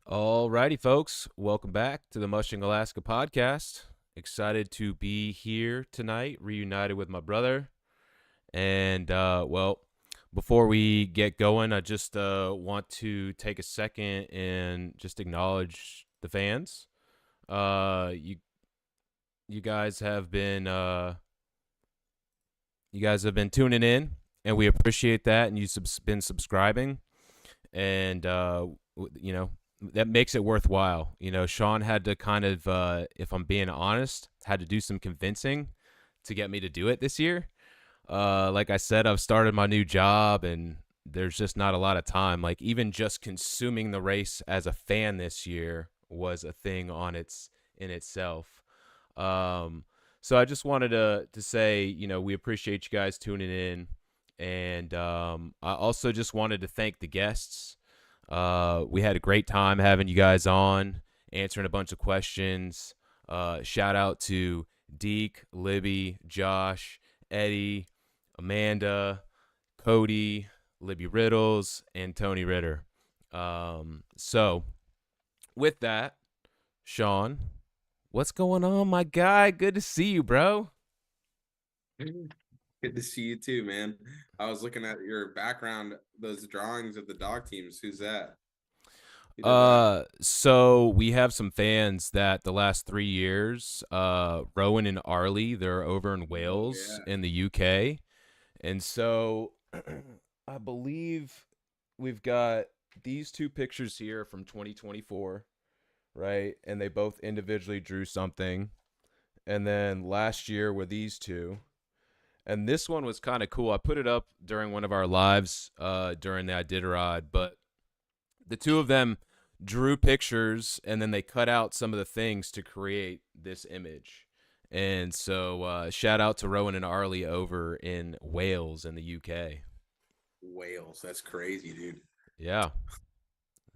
Alrighty, folks. Welcome back to the Mushing Alaska podcast. Excited to be here tonight, reunited with my brother. And, before we get going, I just want to take a second and just acknowledge the fans. You guys have been tuning in, and we appreciate that. And you've been subscribing, and that makes it worthwhile. Sean had to kind of, if I'm being honest, had to do some convincing to get me to do it this year. Like I said, I've started my new job and there's just not a lot of time. Like even just consuming the race as a fan this year was a thing in itself. Um, so I just wanted to say, we appreciate you guys tuning in. And I also just wanted to thank the guests. We had a great time having you guys on, answering a bunch of questions. Shout out to Deke, Libby, Josh, Eddie, Amanda, Cody, Libby Riddles, and Tony Ritter. So, with that, Sean, what's going on, my guy? Good to see you, bro. Good to see you too, man. I was looking at your background, those drawings of the dog teams. Who's that? Who did that? So we have some fans that the last 3 years, Rowan and Arlie, they're over in Oh Wales yeah. in the UK. And so I believe we've got these two pictures here from 2024, right? And they both individually drew something. And then last year were these two. And this one was kind of cool. I put it up during one of our lives during the Iditarod, but the two of them drew pictures and then they cut out some of the things to create this image. And so shout out to Rowan and Arlie over in Wales in the UK. Wales. That's crazy, dude. Yeah.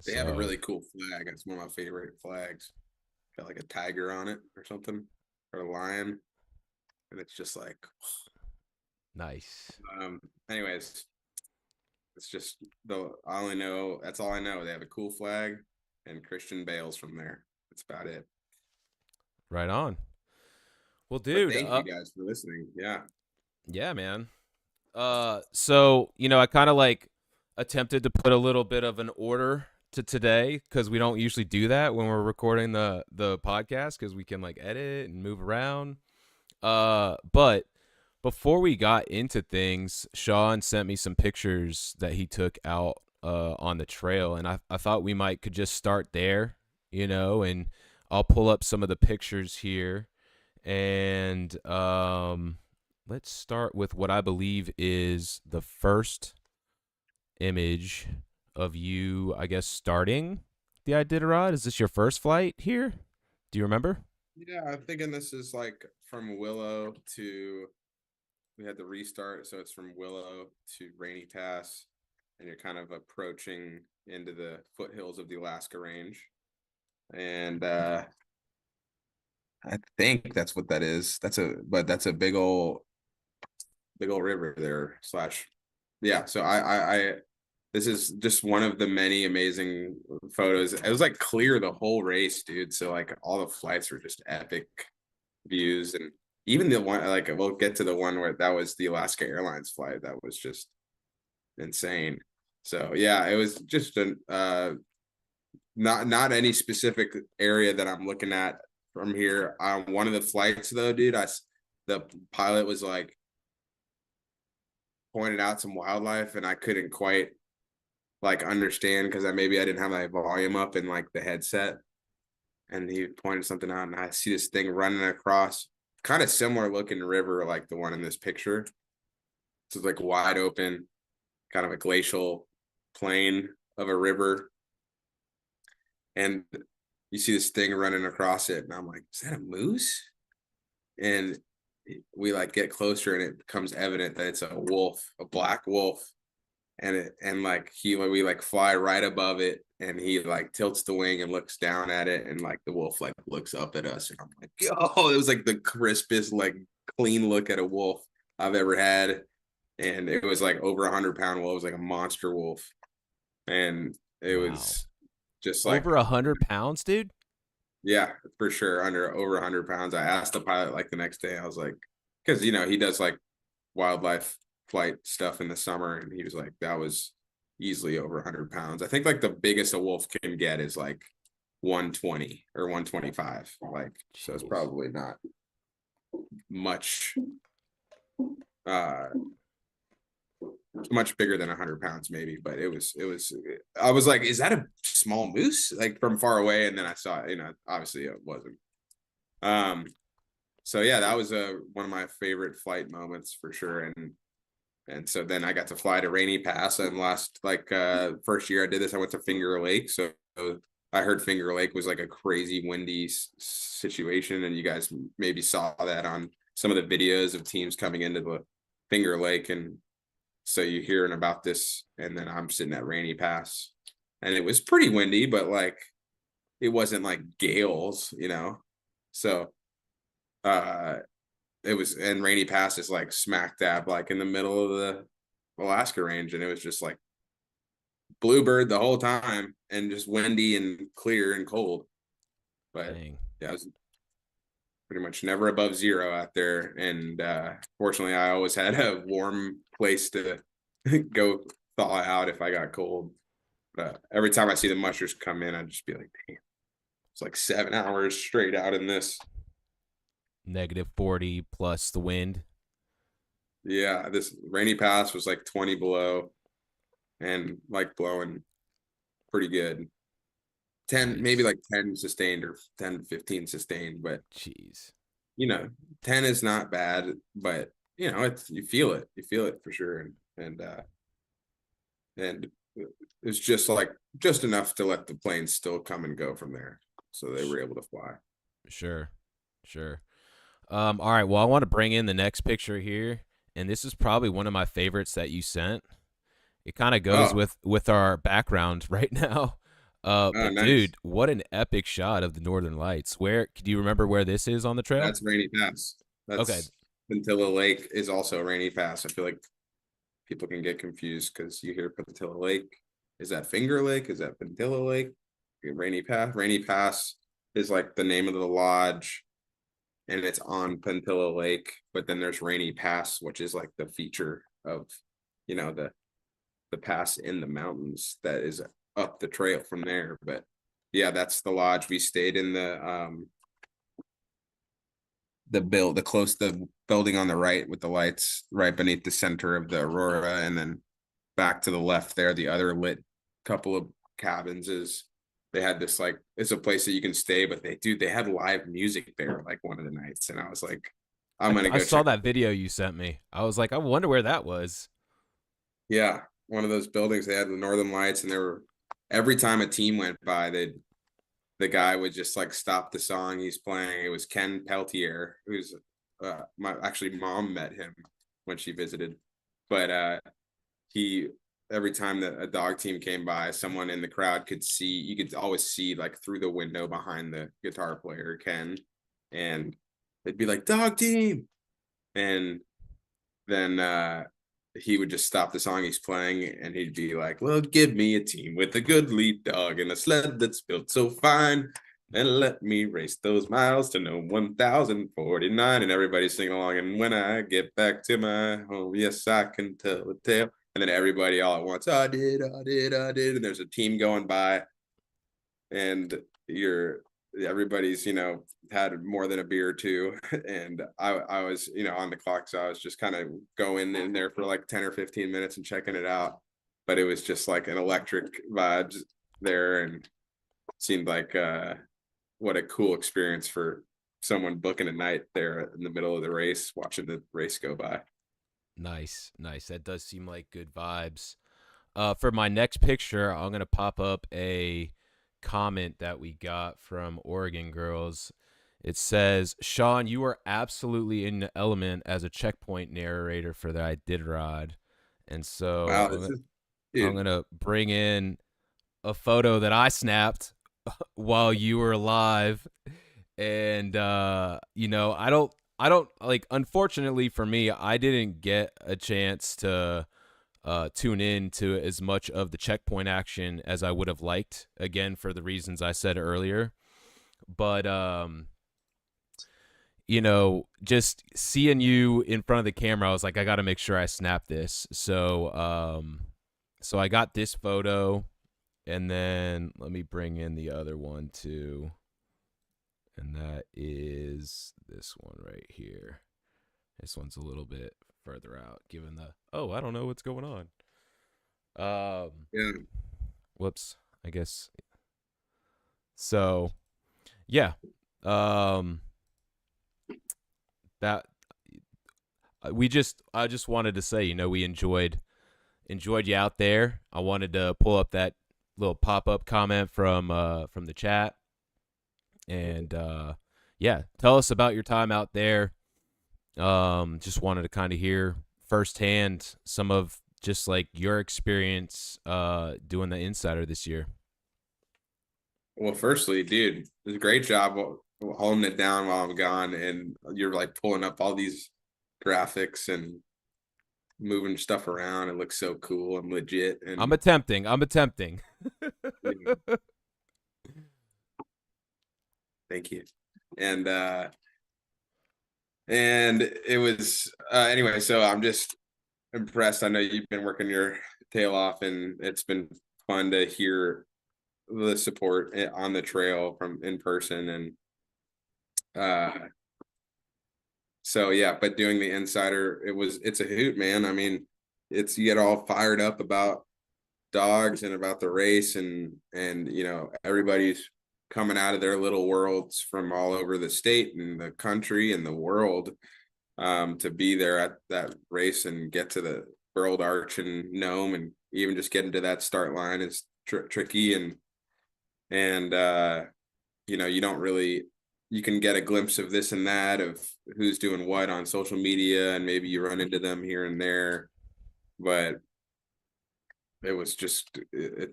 They have a So really cool flag. It's one of my favorite flags. Got like a tiger on it or something, or a lion, and it's just like. nice. Um. Anyways, it's just the. I only know. That's all I know. They have a cool flag, and Christian Bale's from there. That's about it. Right on. Well, But dude, thank you guys for listening. Yeah. yeah, man. So, I kind of like attempted to put a little bit of an order to today because we don't usually do that when we're recording the podcast because we can like edit and move around. But before we got into things, Sean sent me some pictures that he took out on the trail, and I thought we might could just start there, and I'll pull up some of the pictures here, and let's start with what I believe is the first image of you, I guess, starting the Iditarod. Is this your first flight here? Do you remember? Yeah, I'm thinking this is like from Willow to we had the restart, so it's from Willow to Rainy Pass, and you're kind of approaching into the foothills of the Alaska Range. And I think that's what that is. That's a big old river there slash yeah. So I this is just one of the many amazing photos. It was like clear the whole race, dude. So like all the flights were just epic views, and even the one like we'll get to the one where that was the Alaska Airlines flight that was just insane. So yeah, it was just an not any specific area that I'm looking at from here. One of the flights though, dude, the pilot was like pointed out some wildlife and I couldn't quite like understand because I didn't have my volume up in like the headset, and he pointed something out and I see this thing running across kind of similar looking river like the one in this picture. So it's like wide open, kind of a glacial plain of a river, and you see this thing running across it and I'm like, is that a moose? And we like get closer and it becomes evident that it's a wolf, a black wolf. And like we like fly right above it and he like tilts the wing and looks down at it and like the wolf like looks up at us and I'm like, yo, it was like the crispest like clean look at a wolf I've ever had. And it was like over 100-pound wolf. It was like a monster wolf. And it Wow. was just like Over 100 pounds, dude. yeah, for sure, under over 100 pounds. I asked the pilot like the next day. I was like, because he does like wildlife flight stuff in the summer, and he was like, that was easily over 100 pounds. I think like the biggest a wolf can get is like 120 or 125. Like, so it's Jeez. probably not much uh much bigger than 100 pounds maybe, but it was I was like, is that a small moose, like from far away? And then I saw it, obviously it wasn't. um so yeah, that was one of my favorite flight moments for sure. And so then I got to fly to Rainy Pass, and last like first year I did this, I went to Finger Lake. So I heard Finger Lake was like a crazy windy situation, and you guys maybe saw that on some of the videos of teams coming into the Finger Lake. And so you hearing about this, and then I'm sitting at Rainy Pass, and it was pretty windy, but like it wasn't like gales. So uh it was, and Rainy Pass is like smack dab like in the middle of the Alaska range, and it was just like bluebird the whole time, and just windy and clear and cold. But Dang. yeah, it was pretty much never above zero out there. And fortunately I always had a warm place to go thaw out if I got cold. But every time I see the mushers come in, I'd just be like, damn, it's like 7 hours straight out in this. -40 plus the wind. Yeah, this Rainy Pass was like 20 below and like blowing pretty good. 10, maybe Nice. like 10 sustained, or 10, 15 sustained. But Jeez. you know 10 is not bad, but it's, you feel it for sure. And it's just like just enough to let the planes still come and go from there, so they were able to fly. Sure. Sure. All right. Well, I want to bring in the next picture here, and this is probably one of my favorites that you sent. It kind of goes Oh, with our background right now. oh, But nice. dude, what an epic shot of the Northern Lights. Where do you remember where this is on the trail? That's Rainy Pass. Okay, That's Pentilla Lake is also Rainy Pass. I feel like people can get confused because you hear Pentilla Lake. Is that Finger Lake? Is that Pentilla Lake? Rainy Pass. Rainy Pass is like the name of the lodge, and it's on Pentilla Lake. But then there's Rainy Pass, which is like the feature of, the pass in the mountains that is up the trail from there. But yeah, that's the lodge. We stayed in the building on the right with the lights right beneath the center of the aurora, and then back to the left there, the other lit couple of cabins is, they had this like, it's a place that you can stay, but they had live music there like one of the nights, and I was like, I'm gonna I go saw check. that video you sent me. I was like, I wonder where that was. Yeah, one of those buildings, they had the Northern Lights, and they were, every time a team went by, the guy would just like stop the song he's playing. It was Ken Peltier, who's my actually mom met him when she visited. But he, every time that a dog team came by, someone in the crowd could see, you could always see like through the window behind the guitar player Ken, and they'd be like, dog team. And then he would just stop the song he's playing, and he'd be like, well, give me a team with a good lead dog and a sled that's built so fine, and let me race those miles to no 1049. And everybody's singing along. And when I get back to my home, yes, I can tell a tale. And then everybody all at once, I did. And there's a team going by, and you're everybody's had more than a beer or two. And I was on the clock, so I was just kind of going in there for like 10 or 15 minutes and checking it out. But it was just like an electric vibes there, and seemed like what a cool experience for someone booking a night there in the middle of the race, watching the race go by. Nice, nice. That does seem like good vibes. For my next picture, I'm gonna pop up a comment that we got from Oregon Girls. It says, Sean, you are absolutely in the element as a checkpoint narrator for the Iditarod. And so Wow, this is, I'm dude. gonna bring in a photo that I snapped while you were alive. And I don't like, unfortunately for me, I didn't get a chance to tune in to as much of the checkpoint action as I would have liked. Again, for the reasons I said earlier, but just seeing you in front of the camera, I was like, I got to make sure I snap this. So I got this photo, and then let me bring in the other one too, and that is this one right here. This one's a little bit further out, given the I don't know what's going on. Yeah. Whoops. I guess. So, yeah. That I just wanted to say, we enjoyed you out there. I wanted to pull up that little pop-up comment from the chat, and yeah, tell us about your time out there. Just wanted to kind of hear firsthand some of just like your experience doing the Insider this year. Well, firstly, dude, it was a great job holding it down while I'm gone, and you're like pulling up all these graphics and moving stuff around. It looks so cool and legit. And I'm attempting. yeah, thank you. And it was anyway, so I'm just impressed. I know you've been working your tail off, and it's been fun to hear the support on the trail from in person. And so yeah, but doing the Insider, it's a hoot, man. I mean, you get all fired up about dogs and about the race, and everybody's coming out of their little worlds from all over the state and the country and the world to be there at that race and get to the World Arch and Nome, and even just getting to that start line is tricky. And you don't really, you can get a glimpse of this and that of who's doing what on social media, and maybe you run into them here and there, but it was just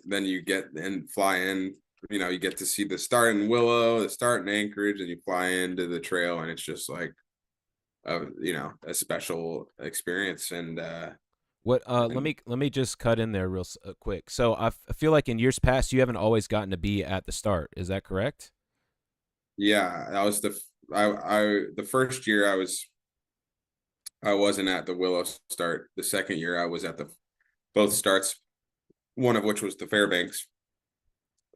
then you get and fly in, you get to see the start in Willow, the start in Anchorage, and you fly into the trail, and it's just like a special experience. And let me just cut in there real quick. So I feel like in years past you haven't always gotten to be at the start. Is that correct? Yeah, that was the first year I wasn't at the Willow start. The second year I was at the both starts, one of which was the Fairbanks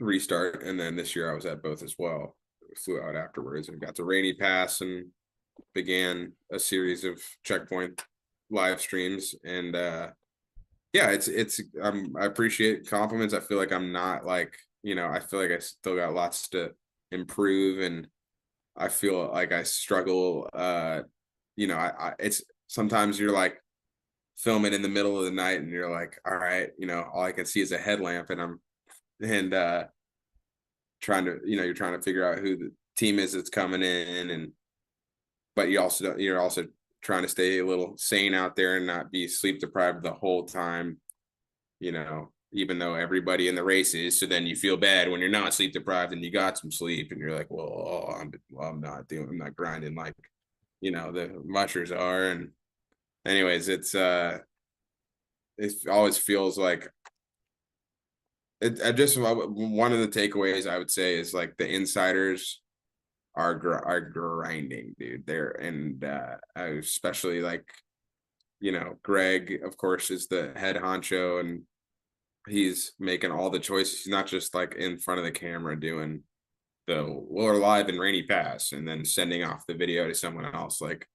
restart, and then this year I was at both as well. Flew out afterwards and got to Rainy Pass and began a series of checkpoint live streams. And yeah, I appreciate compliments. I feel like I'm not like, I feel like I still got lots to improve, and I feel like I struggle. It's sometimes you're like filming in the middle of the night and you're like, all right, all I can see is a headlamp, and trying to, you're trying to figure out who the team is that's coming in, and but you're also trying to stay a little sane out there and not be sleep deprived the whole time, even though everybody in the race is. So then you feel bad when you're not sleep deprived and you got some sleep, and you're like, well, I'm not grinding like, the mushers are. And anyways, it always feels like one of the takeaways I would say is like the Insiders are grinding, dude. And especially like, Greg, of course, is the head honcho, and he's making all the choices. He's not just like in front of the camera doing we're live in Rainy Pass and then sending off the video to someone else. Like,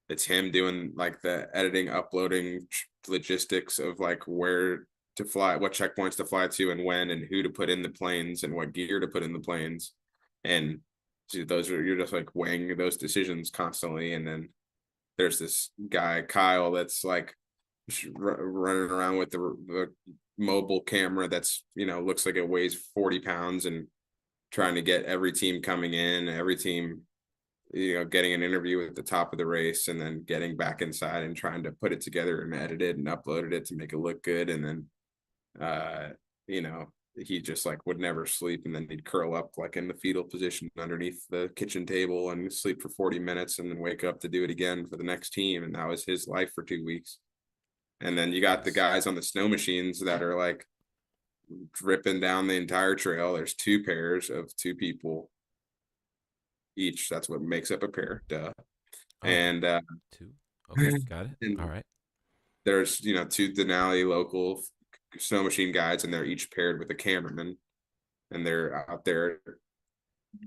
it's him doing like the editing, uploading logistics of like where to fly, what checkpoints to fly to, and when, and who to put in the planes, and what gear to put in the planes. And you're just like weighing those decisions constantly. And then there's this guy Kyle that's like running around with the mobile camera that's looks like it weighs 40 pounds, and trying to get every team coming in, every team getting an interview at the top of the race, and then getting back inside and trying to put it together and edit it and uploaded it to make it look good. And then he just like would never sleep, and then he'd curl up like in the fetal position underneath the kitchen table and sleep for 40 minutes and then wake up to do it again for the next team. And that was his life for 2 weeks. And then you got the guys on the snow machines that are like ripping down the entire trail. There's two pairs of two people each. That's what makes up a pair. Duh. Oh, And two. Okay, got it. All and right. there's two Denali local snow machine guides, and they're each paired with a cameraman, and they're out there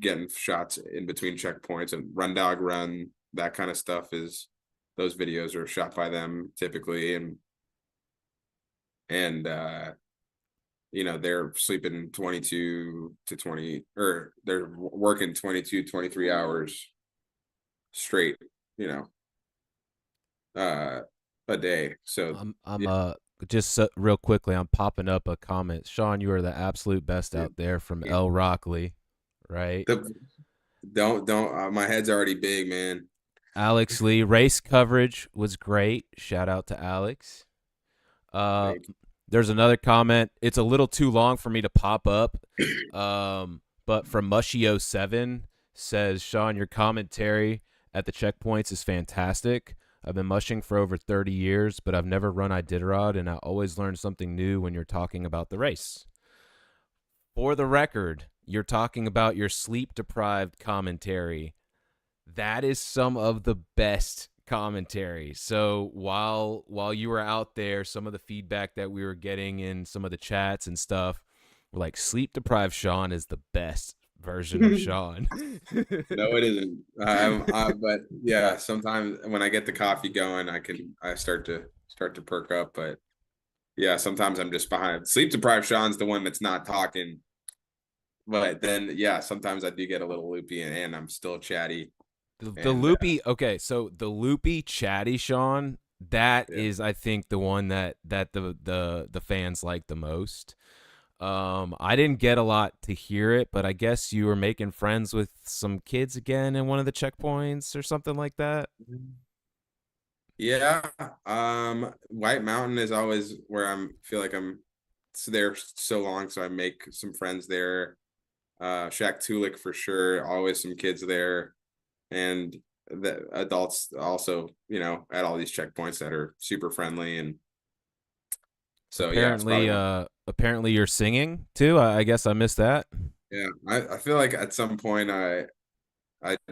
getting shots in between checkpoints and run dog run, that kind of stuff. Is those videos are shot by them typically, and they're sleeping 22 to 20, or they're working 22 23 hours straight, you know uh a day. So I'm yeah, just real quickly, I'm popping up a comment. Sean, you are the absolute best out there from yeah. El Rockley, right? The, don't my head's already big, man. Alex Lee, race coverage was great. Shout out to Alex. Uh, Thank there's another comment. It's a little too long for me to pop up. But from Mushy07 says, Sean, your commentary at the checkpoints is fantastic. I've been mushing for over 30 years, but I've never run Iditarod, and I always learn something new when you're talking about the race. For the record, you're talking about your sleep deprived commentary. That is some of the best commentary. So while you were out there, some of the feedback that we were getting in some of the chats and stuff were like, sleep deprived Sean is the best version of you. Sean. No, it isn't. But yeah, sometimes when I get the coffee going, I start to perk up. But yeah, sometimes I'm just behind. Sleep deprived Sean's the one that's not talking. But then yeah, sometimes I do get a little loopy, and I'm still chatty. The And loopy, okay, so the loopy chatty Sean, that yeah. is I think the one that the fans like the most. I didn't get a lot to hear it, but I guess you were making friends with some kids again in one of the checkpoints or something like that. Yeah. White Mountain is always where feel like I'm there so long, so I make some friends there. Shaq Tulik for sure, always some kids there. And the adults also, at all these checkpoints that are super friendly. And so yeah, it's probably one. Apparently you're singing too. I guess I missed that. Yeah, I feel like at some point I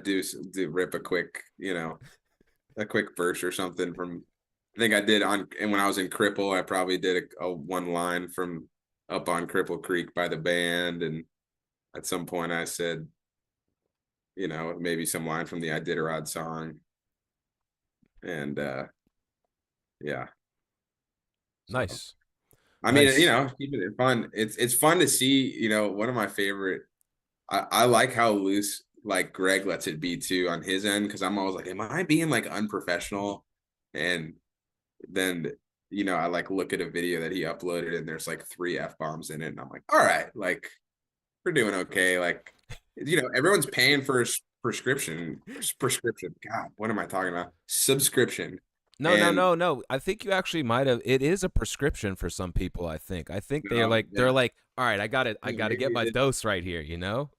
do rip a quick verse or something from. I think I did and when I was in Cripple, I probably did a one line from up on Cripple Creek by the band, and at some point I said, maybe some line from the Iditarod song, and yeah. So Nice. I mean, Nice. keeping it fun. It's fun to see. One of my favorite. I like how loose like Greg lets it be too on his end, because I'm always like, am I being like unprofessional? And then I like look at a video that he uploaded, and there's like 3 F-bombs in it, and I'm like, all right, like we're doing okay. Like everyone's paying for a prescription. God, what am I talking about? Subscription. No, no, And no, no. I think you actually might have. It is a prescription for some people. I think. I think yeah, they're like, all right, I got it. I got to maybe get it my is. dose right here. You know.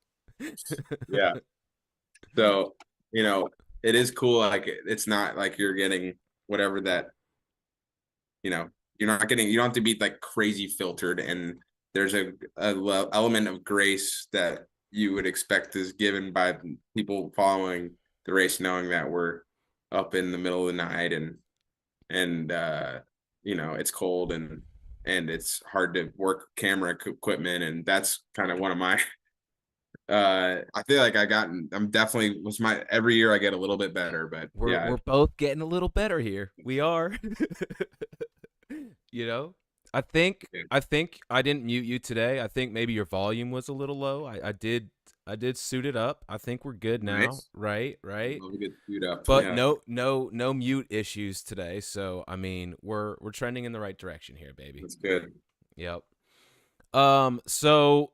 Yeah. So, it is cool. Like it's not like you're getting whatever that, you know, you don't have to be like crazy filtered. And there's a element of grace that you would expect is given by people following the race, knowing that we're up in the middle of the night, and it's cold, and it's hard to work camera equipment. And that's kind of one of my I feel like I'm definitely was my every year I get a little bit better, but yeah. We're both getting a little better here. We are. You know. Yeah. I think I didn't mute you today. I think maybe your volume was a little low. I did suit it up. I think we're good now. Nice. Right, right. Love a good suit up. But Yeah. no mute issues today. So I mean, we're trending in the right direction here, baby. That's good. Yep. So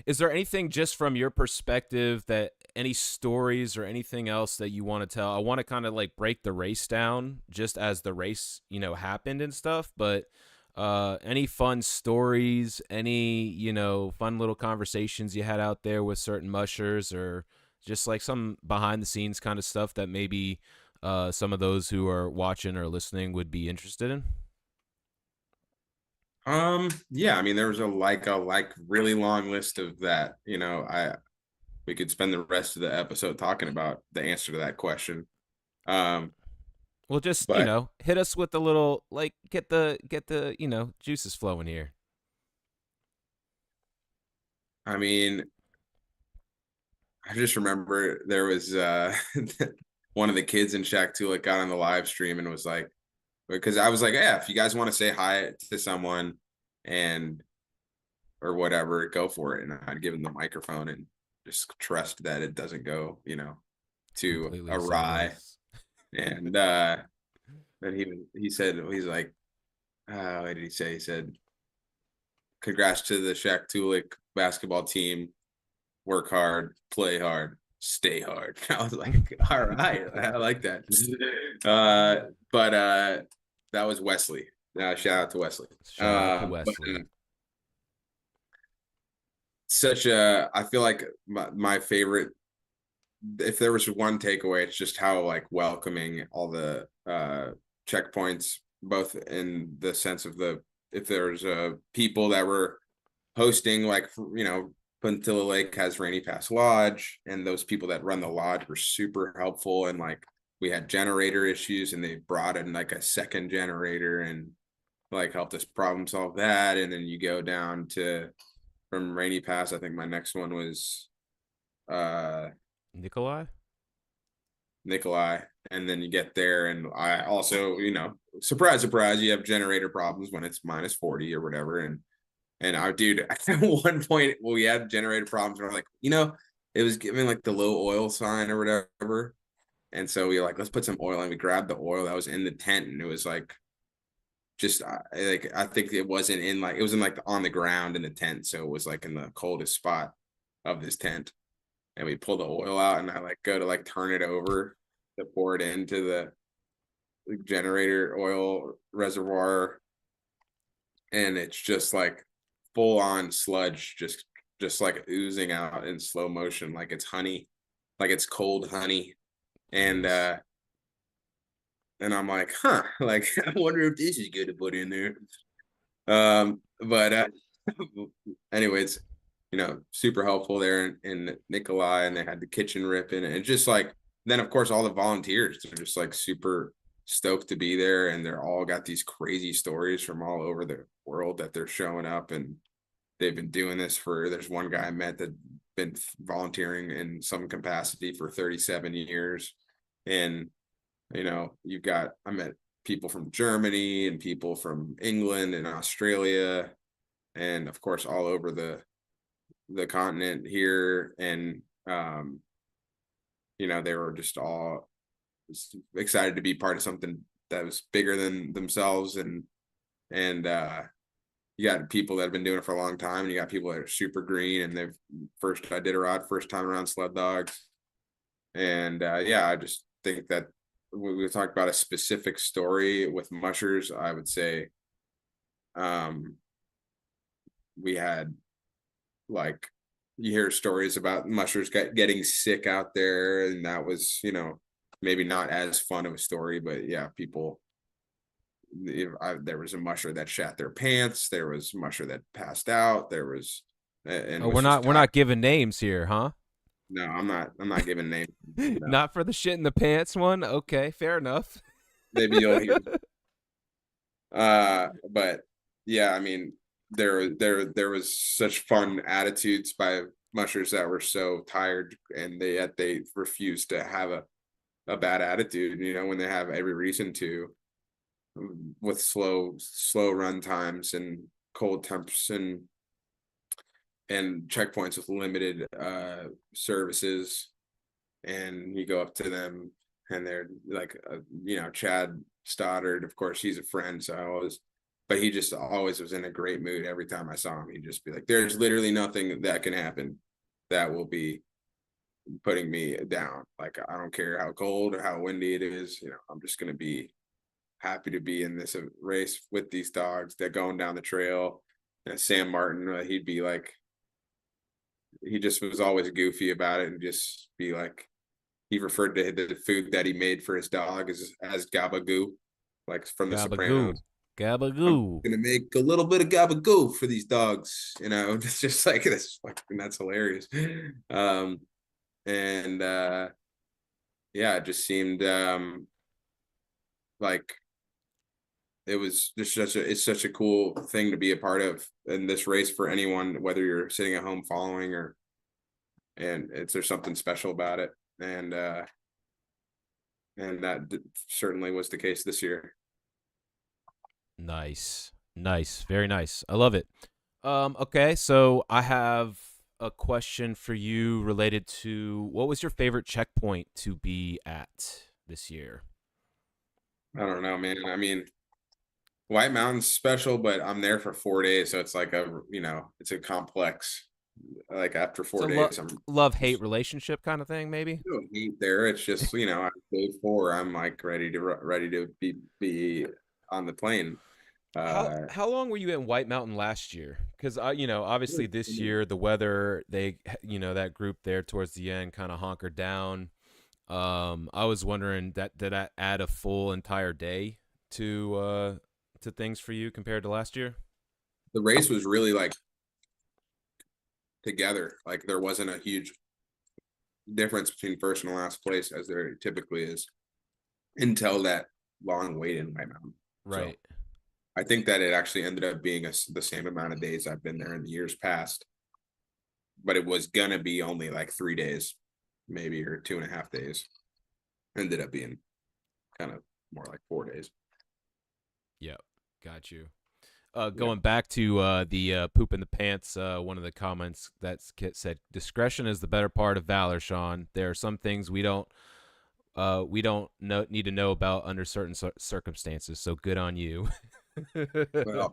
is there anything just from your perspective that any stories or anything else that you want to tell? I want to kind of like break the race down just as the race, happened and stuff, but any fun stories, any, fun little conversations you had out there with certain mushers, or just like some behind the scenes kind of stuff that maybe some of those who are watching or listening would be interested in? Yeah, I mean, there was a really long list of that. We could spend the rest of the episode talking about the answer to that question. Um, Well, just but hit us with a little like get the juices flowing here. I mean, I just remember there was one of the kids in Shack Tulik got on the live stream and was like, because I was like, yeah, if you guys want to say hi to someone and or whatever, go for it. And I'd give him the microphone and just trust that it doesn't go, to Completely awry. sideways. And then he said he's like, what did he say? He said, "Congrats to the Shaq Tulik basketball team. Work hard, play hard, stay hard." I was like, all right, I like that. But that was Wesley. Shout out to Wesley. Shout out to But Wesley. I feel like my favorite, if there was one takeaway, it's just how like welcoming all the checkpoints, both in the sense of if there's people that were hosting, like, Puntilla Lake has Rainy Pass Lodge, and those people that run the lodge were super helpful. And like we had generator issues, and they brought in like a second generator and like helped us problem solve that. And then you go down to from Rainy Pass. I think my next one was Nikolai? Nikolai, and then you get there, and I also, surprise, surprise, you have generator problems when it's minus 40 or whatever, and our dude, at one point we had generator problems, and we're like, it was giving like the low oil sign or whatever, and so we were like, let's put some oil, and we grabbed the oil that was in the tent, and it was like, just like I think it wasn't in like it was in like on the ground in the tent, so it was like in the coldest spot of this tent, and we pull the oil out, and I like go to like turn it over to pour it into the generator oil reservoir, and it's just like full on sludge, just like oozing out in slow motion, like it's honey, like it's cold honey. And and I'm like, huh, like I wonder if this is good to put in there. But anyways, super helpful there in Nikolai, and they had the kitchen ripping, and just like then of course all the volunteers are just like super stoked to be there, and they're all got these crazy stories from all over the world that they're showing up, and they've been doing this there's one guy I met that been volunteering in some capacity for 37 years. And I met people from Germany and people from England and Australia, and of course all over the continent here. And they were just all excited to be part of something that was bigger than themselves. And you got people that have been doing it for a long time, and you got people that are super green, and they've Iditarod, first time around sled dogs. And I just think that we talked about a specific story with mushers. I would say we had, like, you hear stories about mushers getting sick out there, and that was maybe not as fun of a story, but yeah, people, there was a musher that shat their pants, there was a musher that passed out, there was and Oh, was we're just not we're tired. not giving names here, huh? No, I'm not giving names. No. Not for the shit in the pants one. Okay, fair enough. Maybe you'll hear. But yeah, I mean, there was such fun attitudes by mushers that were so tired, and they refused to have a bad attitude, when they have every reason to, with slow run times and cold temps and checkpoints with limited services. And you go up to them, and they're like, Chad Stoddard, of course, he's a friend, but he just always was in a great mood. Every time I saw him, he'd just be like, there's literally nothing that can happen that will be putting me down. Like, I don't care how cold or how windy it is, I'm just going to be happy to be in this race with these dogs that going down the trail. And Sam Martin, he'd be like, he just was always goofy about it, and just be like, he referred to the food that he made for his dog as gabagoo, like from The Gabagoo. Sopranos. I'm Gabagoo. gonna make a little bit of gabagoo for these dogs. It's just like that's hilarious. Um, and yeah, it just seemed like it was just such a cool thing to be a part of in this race for anyone, whether you're sitting at home following and there's something special about it. And that certainly was the case this year. Nice. Nice. Very nice. I love it. Okay, so I have a question for you related to what was your favorite checkpoint to be at this year? I don't know, man. I mean, White Mountain's special, but I'm there for 4 days, so it's like it's a complex. Like after It's a 4 days, I'm love hate just relationship kind of thing, maybe. no hate there. It's just on day 4, I'm like ready to be on the plane. How long were you in White Mountain last year? Because obviously this year the weather that group there towards the end kind of honkered down. I was wondering that did that add a full entire day to things for you compared to last year? the race was really like together. Like there wasn't a huge difference between first and last place as there typically is until that long wait in White Mountain. So Right. I think that it actually ended up being the same amount of days I've been there in the years past, but it was gonna be only like 3 days, maybe, or 2.5 days. Ended up being kind of more like 4 days. Yep. Got you. Yeah, Going back to the poop in the pants, one of the comments that said discretion is the better part of valor. Sean, there are some things we don't need to know about under certain circumstances. So good on you. well,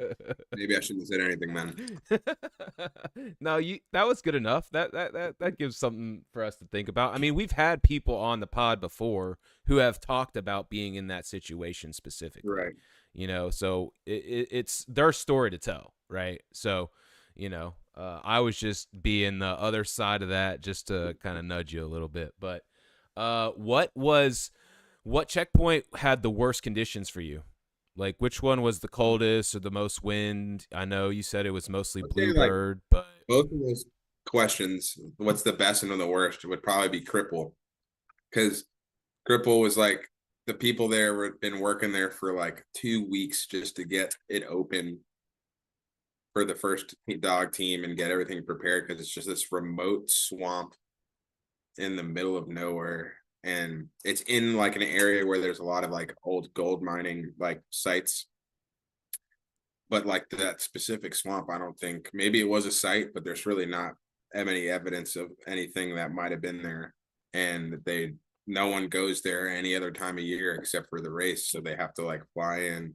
maybe I shouldn't have said anything then. No, you that was good enough. That gives something for us to think about. I mean, we've had people on the pod before who have talked about being in that situation specifically. Right. So it's their story to tell, right? So, I was just being the other side of that just to kind of nudge you a little bit. But what checkpoint had the worst conditions for you? Like, which one was the coldest or the most wind? I know you said it was mostly I'd say like bluebird, but both of those questions, what's the best and the worst, would probably be Cripple, because Cripple was like the people there were been working there for like 2 weeks just to get it open for the first dog team and get everything prepared, because it's just this remote swamp in the middle of nowhere, and it's in like an area where there's a lot of like old gold mining like sites, but like that specific swamp, I don't think, maybe it was a site, but there's really not any evidence of anything that might have been there. And no one goes there any other time of year except for the race, so they have to like fly in,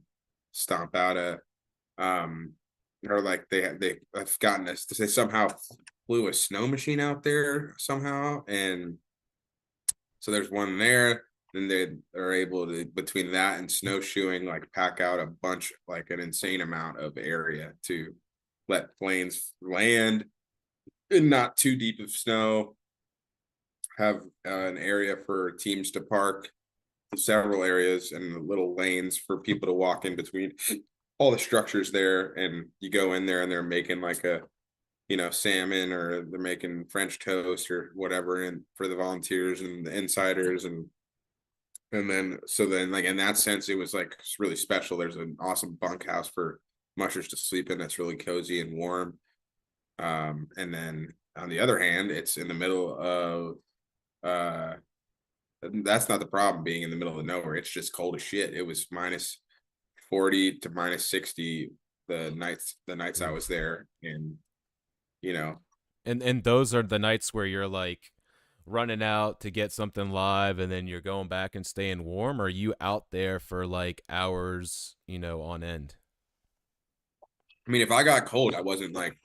stomp out um or like they have gotten this, they somehow flew a snow machine out there somehow, and so there's one there. Then they are able to, between that and snowshoeing, like pack out a bunch, like an insane amount of area to let planes land in not too deep of snow. Have an area for teams to park, several areas and little lanes for people to walk in between all the structures there. And you go in there and they're making like a salmon, or they're making French toast or whatever, and for the volunteers and the insiders, and then like in that sense, it was like really special. There's an awesome bunkhouse for mushers to sleep in that's really cozy and warm. And then on the other hand, it's in the middle of that's not the problem being in the middle of nowhere. It's just cold as shit. It was minus 40 to minus 60 the nights I was oof. there, and you know And those are the nights where you're like running out to get something live and then you're going back and staying warm, or are you out there for like hours, on end? I mean, if I got cold, I wasn't like,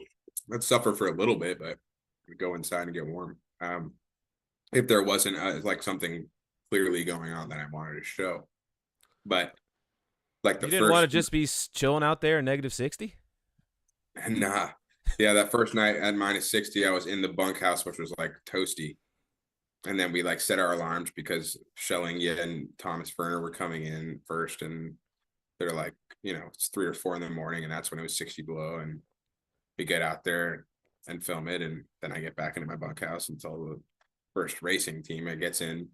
I'd suffer for a little bit, but I'd go inside and get warm. If there wasn't like something clearly going on that I wanted to show, but like the You didn't want to first, just be chilling out there in negative 60? nah, yeah, that first night at minus 60, I was in the bunkhouse, which was like toasty. And then we like set our alarms because Schelling and Thomas Ferner were coming in first, and they're like, it's 3 or 4 in the morning, and that's when it was 60 below, and we get out there and film it, and then I get back into my bunkhouse until the first racing team it gets in.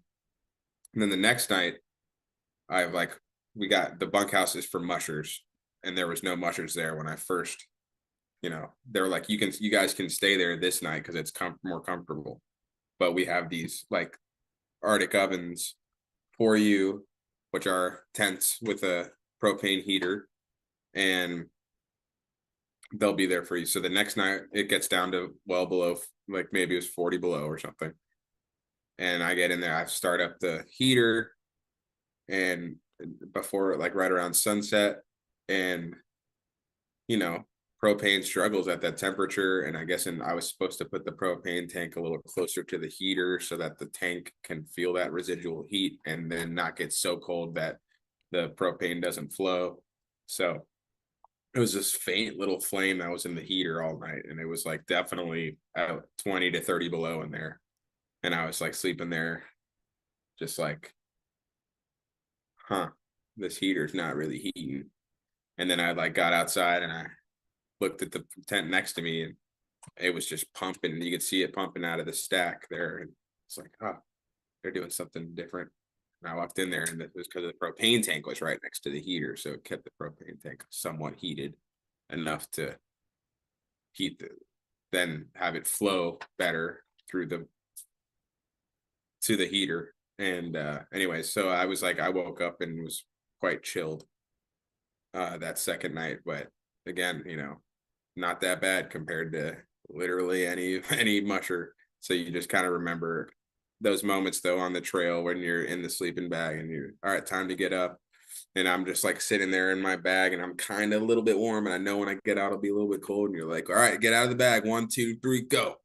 And then the next night, we got the bunkhouses for mushers, and there was no mushers there when I first, they were like, you guys can stay there this night because it's more comfortable, but we have these like Arctic ovens for you, which are tents with a propane heater, and they'll be there for you. So the next night it gets down to well below, like maybe it was 40 below or something. And I get in there, I start up the heater, and before, like right around sunset, and you know, propane struggles at that temperature. And I was supposed to put the propane tank a little closer to the heater so that the tank can feel that residual heat and then not get so cold that the propane doesn't flow. So it was this faint little flame that was in the heater all night, and it was like definitely 20 to 30 below in there. And I was like sleeping there, just like, this heater's not really heating. And then I like got outside and I looked at the tent next to me, and it was just pumping, and you could see it pumping out of the stack there. And it's like, they're doing something different. And I walked in there, and it was because the propane tank was right next to the heater, so it kept the propane tank somewhat heated enough to then have it flow better to the heater. And anyway, so I woke up and was quite chilled that second night, but again, not that bad compared to literally any musher. So you just kind of remember those moments though on the trail when you're in the sleeping bag and you're all right, time to get up. And I'm just like sitting there in my bag, and I'm kind of a little bit warm, and I know when I get out, I'll be a little bit cold. And you're like, all right, get out of the bag. 1, 2, 3, go.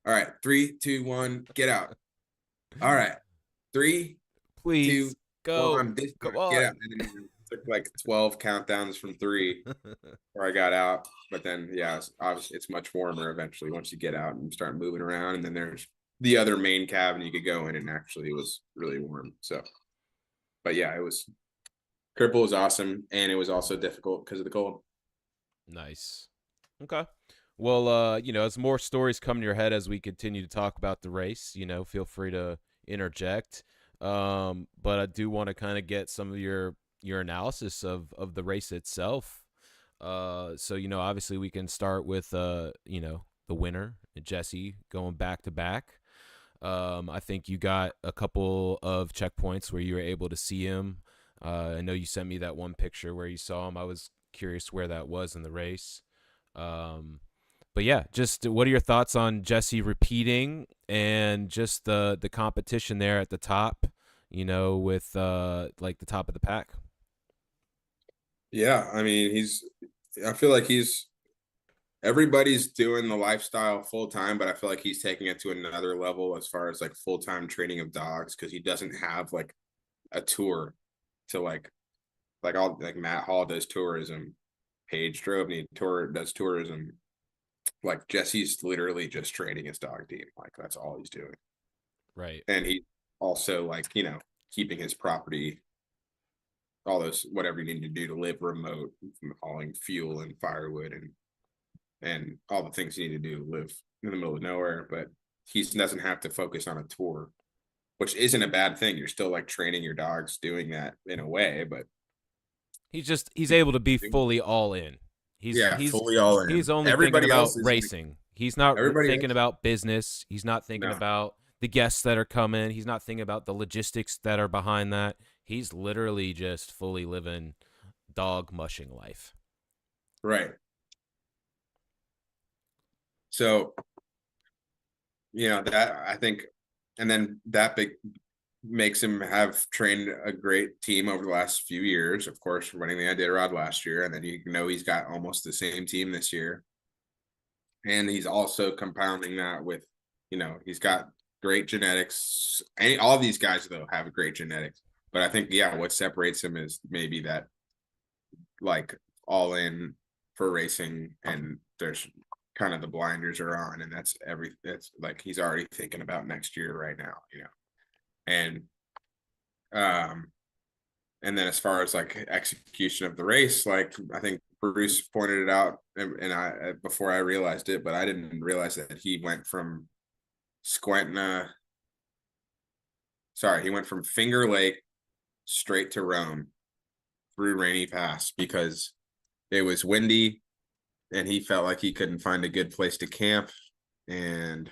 All right, 3, 2, 1, get out. All right, 3, 2, Please go. 1, this Come time, get on. out. And then it took like 12 countdowns from 3 where I got out. But then, yeah, obviously it's much warmer eventually once you get out and start moving around. And then there's the other main cabin you could go in, and actually it was really warm. So, but yeah, Cripple was awesome, and it was also difficult because of the cold. Nice. Okay. Well, as more stories come to your head as we continue to talk about the race, feel free to interject. But I do want to kind of get some of your analysis of the race itself. So obviously we can start with the winner, Jesse, going back to back. I think you got a couple of checkpoints where you were able to see him. I know you sent me that one picture where you saw him. I was curious where that was in the race. But yeah, just what are your thoughts on Jesse repeating and just the competition there at the top, with like the top of the pack? Yeah, I mean, I feel like everybody's doing the lifestyle full time, but I feel like he's taking it to another level as far as like full time training of dogs, because he doesn't have like a tour to all like Matt Hall does tourism, Paige Drobny does tourism. Like Jesse's literally just training his dog team. Like that's all he's doing. Right. And he also like, keeping his property, all those whatever you need to do to live remote, from hauling fuel and firewood and all the things you need to do to live in the middle of nowhere. But he doesn't have to focus on a tour, which isn't a bad thing. You're still like training your dogs doing that in a way, but He's able to be fully all in. He's fully all in. he's only thinking Everybody about else is racing. He's not everybody thinking else, about business. He's not thinking no, about the guests that are coming. He's not thinking about the logistics that are behind that. He's literally just fully living dog mushing life. right. So, that I think, and then that big makes him have trained a great team over the last few years, of course, running the Iditarod last year. And then he's got almost the same team this year. And he's also compounding that with, he's got great genetics. All these guys, though, have great genetics. But I think, what separates him is maybe that, like, all in for racing, and there's kind of the blinders are on, and that's like he's already thinking about next year right now, and And then as far as like execution of the race, like I think Bruce pointed it out, and I before I realized it, but I didn't realize that he went from Squentina. Sorry, he went from Finger Lake straight to Rome through Rainy Pass because it was windy and he felt like he couldn't find a good place to camp. And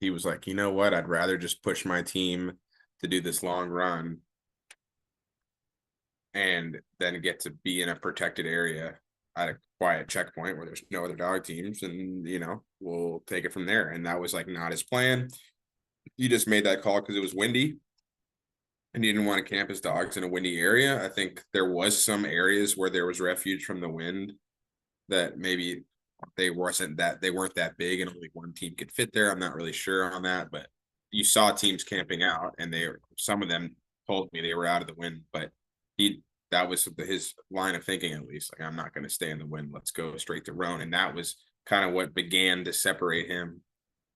he was like, you know what? I'd rather just push my team to do this long run and then get to be in a protected area at a quiet checkpoint where there's no other dog teams. And, we'll take it from there. And that was like not his plan. He just made that call because it was windy and he didn't want to camp his dogs in a windy area. I think there was some areas where there was refuge from the wind that maybe they weren't that big and only one team could fit there. I'm not really sure on that, but you saw teams camping out and some of them told me they were out of the wind, but that was his line of thinking, at least. Like, I'm not going to stay in the wind. Let's go straight to Roan. And that was kind of what began to separate him.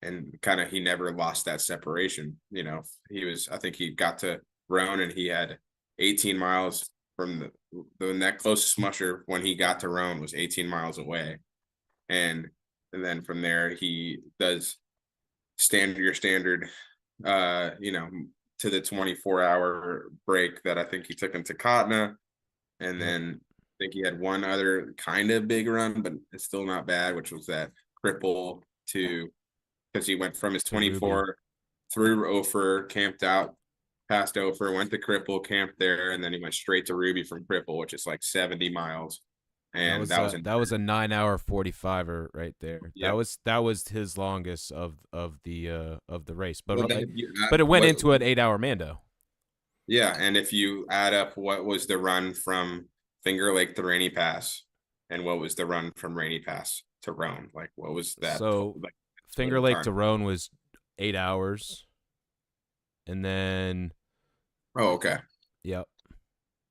And kind of, he never lost that separation. I think he got to Roan and he had 18 miles from the that closest musher when he got to Roan was 18 miles away. And then from there, he does your standard, to the 24-hour break that I think he took him to Katna. And then I think he had one other kind of big run, but it's still not bad, which was that cripple because he went from his 24 through Ophir, camped out past Ophir, went to Cripple, camped there, and then he went straight to Ruby from Cripple, which is like 70 miles. And that was a 9-hour 45er right there. Yeah. That was his longest of the race, but Well, but it went into an 8-hour Mando. Yeah, and if you add up what was the run from Finger Lake to Rainy Pass, and what was the run from Rainy Pass to Roan, like what was that? So like, Finger Lake to Roan was 8 hours, and then. Oh, okay. Yep.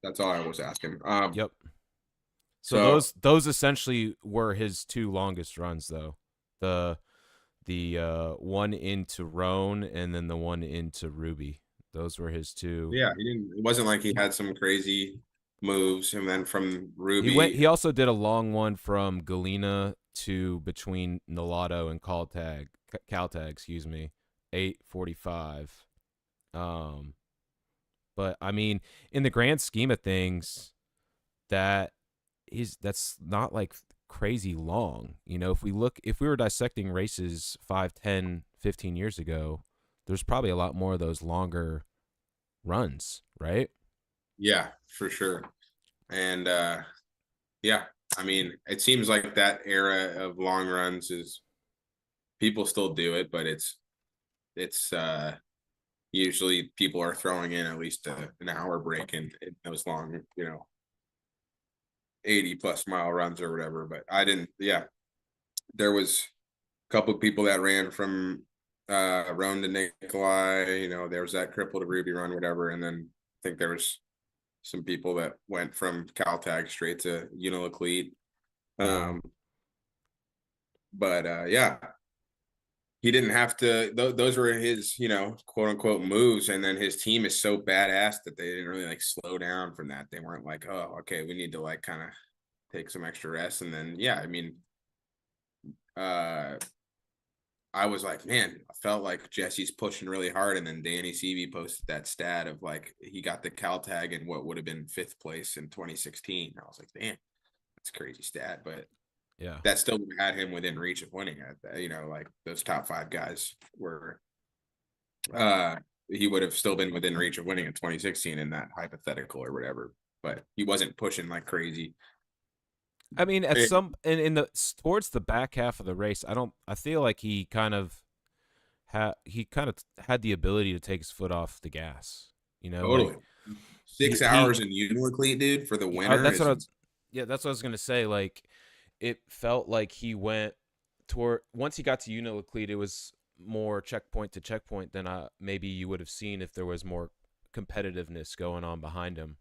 That's all I was asking. Yep. So those essentially were his two longest runs, though. The one into Roan and then the one into Ruby. Those were his two. Yeah, it wasn't like he had some crazy moves, and then from Ruby. He also did a long one from Galena to between Nolato and Caltag, 8:45. But I mean, in the grand scheme of things, that's not like crazy long. If we were dissecting races 5, 10, 15 years ago, there's probably a lot more of those longer runs, right? Yeah, for sure. And yeah, I mean, it seems like that era of long runs is people still do it, but it's usually people are throwing in at least an hour break in those long, 80+ mile runs or whatever. But I didn't. Yeah, there was a couple of people that ran from Roan to Nikolai. There was that Cripple to Ruby run, whatever, and then I think there was some people that went from Caltag straight to Unalakleet. But yeah, he didn't have to. Those were his, quote unquote moves, and then his team is so badass that they didn't really like slow down from that. They weren't like, oh, okay, we need to like kind of take some extra rest, and then yeah, I mean, I was like, man, I felt like Jesse's pushing really hard, and then Danny Seavey posted that stat of like he got the Caltag in what would have been 5th place in 2016. I was like, damn, that's a crazy stat, but. Yeah, that still had him within reach of winning. Like those top 5 guys were. He would have still been within reach of winning in 2016 in that hypothetical or whatever, but he wasn't pushing like crazy. I mean, towards the back half of the race, I feel like he kind of had the ability to take his foot off the gas. Totally. Like, 6 hours in Unalakleet, dude, for the winner. That's what I was gonna say. Like, it felt like he went once he got to Unalakleet, it was more checkpoint to checkpoint than maybe you would have seen if there was more competitiveness going on behind him.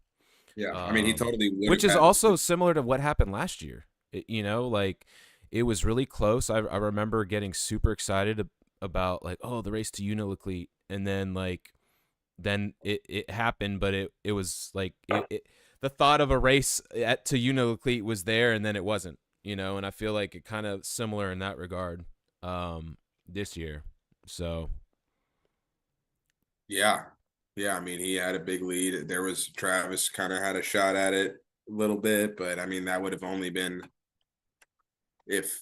Yeah, I mean, he totally would. Which is also similar to what happened last year. Like it was really close. I remember getting super excited about like, oh, the race to Unalakleet, and then like then it happened, but it was like the thought of a race to Unalakleet was there, and then it wasn't, and I feel like it kind of similar in that regard this year. So Yeah. Yeah. I mean, he had a big lead. There was Travis kind of had a shot at it a little bit, but I mean, that would have only been if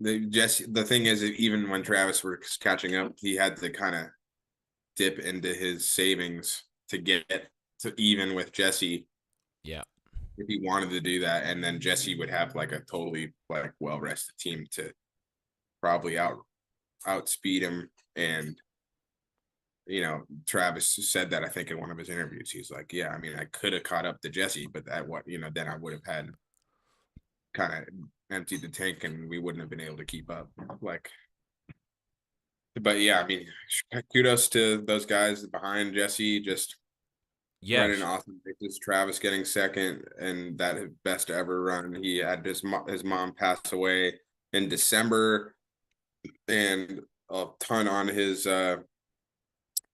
the thing is, even when Travis was catching up, he had to kind of dip into his savings to get to even with Jesse yeah, if he wanted to do that. And then Jesse would have like a totally like well rested team to probably outspeed him. And Travis said that I think in one of his interviews. He's like, yeah, I mean, I could have caught up to Jesse, but then I would have had kind of emptied the tank and we wouldn't have been able to keep up. Like, but yeah, I mean, kudos to those guys behind Jesse, just yeah, running awesome races. Travis getting second and that best ever run. He had his mom pass away in December and a ton on his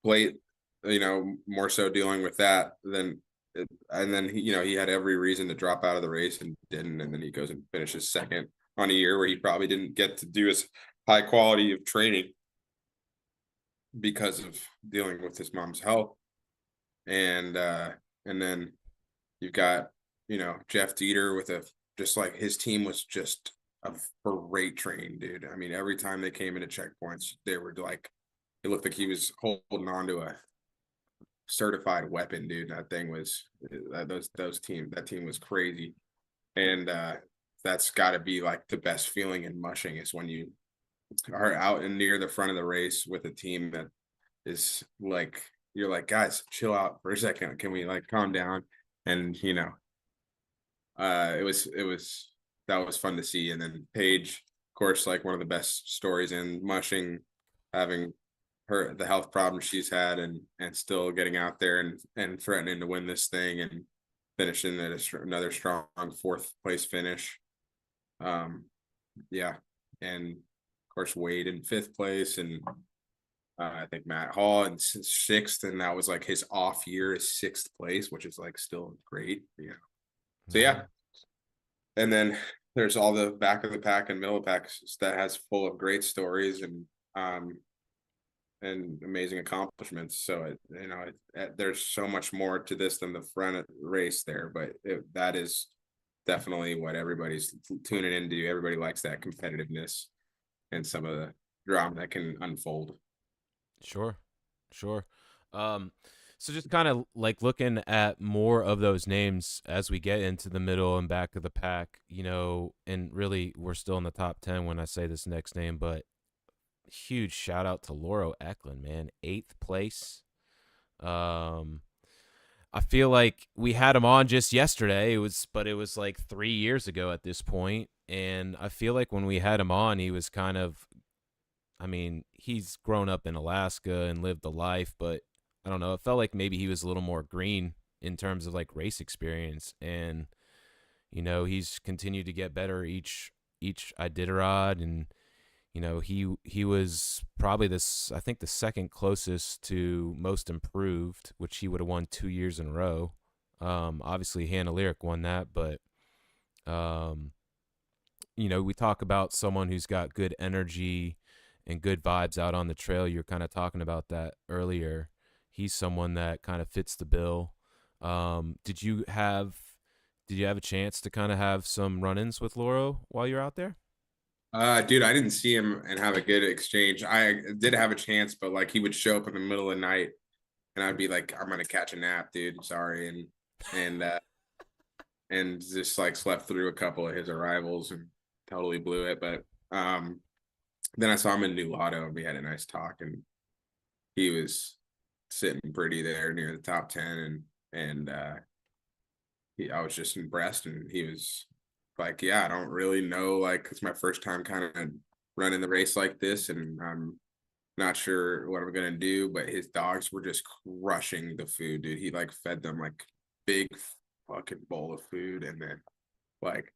plate, more so dealing with that than and then he had every reason to drop out of the race and didn't, and then he goes and finishes second on a year where he probably didn't get to do his high quality of training because of dealing with his mom's health. And then you've got Jeff Dieter with just like his team was just a freight train, dude. I mean, every time they came into checkpoints, they were like, it looked like he was holding on to a certified weapon, dude. That thing was that team was crazy. And that's got to be like the best feeling in mushing is when you are out and near the front of the race with a team that is like, you're like, guys, chill out for a second, can we like calm down? And it was that was fun to see. And then Paige, of course, like one of the best stories in mushing, having the health problems she's had and still getting out there and threatening to win this thing and finishing at another strong fourth place finish. Yeah, and of course Wade in fifth place, and I think Matt Hall in sixth, and that was like his off year is sixth place, which is like still great. Yeah. So yeah, and then there's all the back of the pack and middle of the pack that has full of great stories and amazing accomplishments. So there's so much more to this than the front race there, but that is definitely what everybody's tuning into. Everybody likes that competitiveness and some of the drama that can unfold. sure, sure. Um, so just kind of like looking at more of those names as we get into the middle and back of the pack, and really we're still in the top 10 when I say this next name, but huge shout out to Lauro Eklund, man, 8th place. I feel like we had him on just yesterday. But it was like 3 years ago at this point, and I feel like when we had him on, he was kind of, I mean, he's grown up in Alaska and lived the life, but I don't know. It felt like maybe he was a little more green in terms of like race experience, and he's continued to get better each Iditarod, and he was probably I think the second closest to most improved, which he would have won 2 years in a row. Obviously Hannah Lyric won that, but um, we talk about someone who's got good energy and good vibes out on the trail. You're kind of talking about that earlier. He's someone that kind of fits the bill. Did you have a chance to kind of have some run-ins with Lauro while you're out there? Dude, I didn't see him and have a good exchange. I did have a chance, but like he would show up in the middle of the night and I'd be like, I'm gonna catch a nap, dude. Sorry. And just like slept through a couple of his arrivals and totally blew it. But then I saw him in New Lotto and we had a nice talk and he was sitting pretty there near the top 10 and I was just impressed and he was like, yeah, I don't really know, like it's my first time kind of running the race like this and I'm not sure what I'm gonna do, but his dogs were just crushing the food, dude. He like fed them like big fucking bowl of food and then like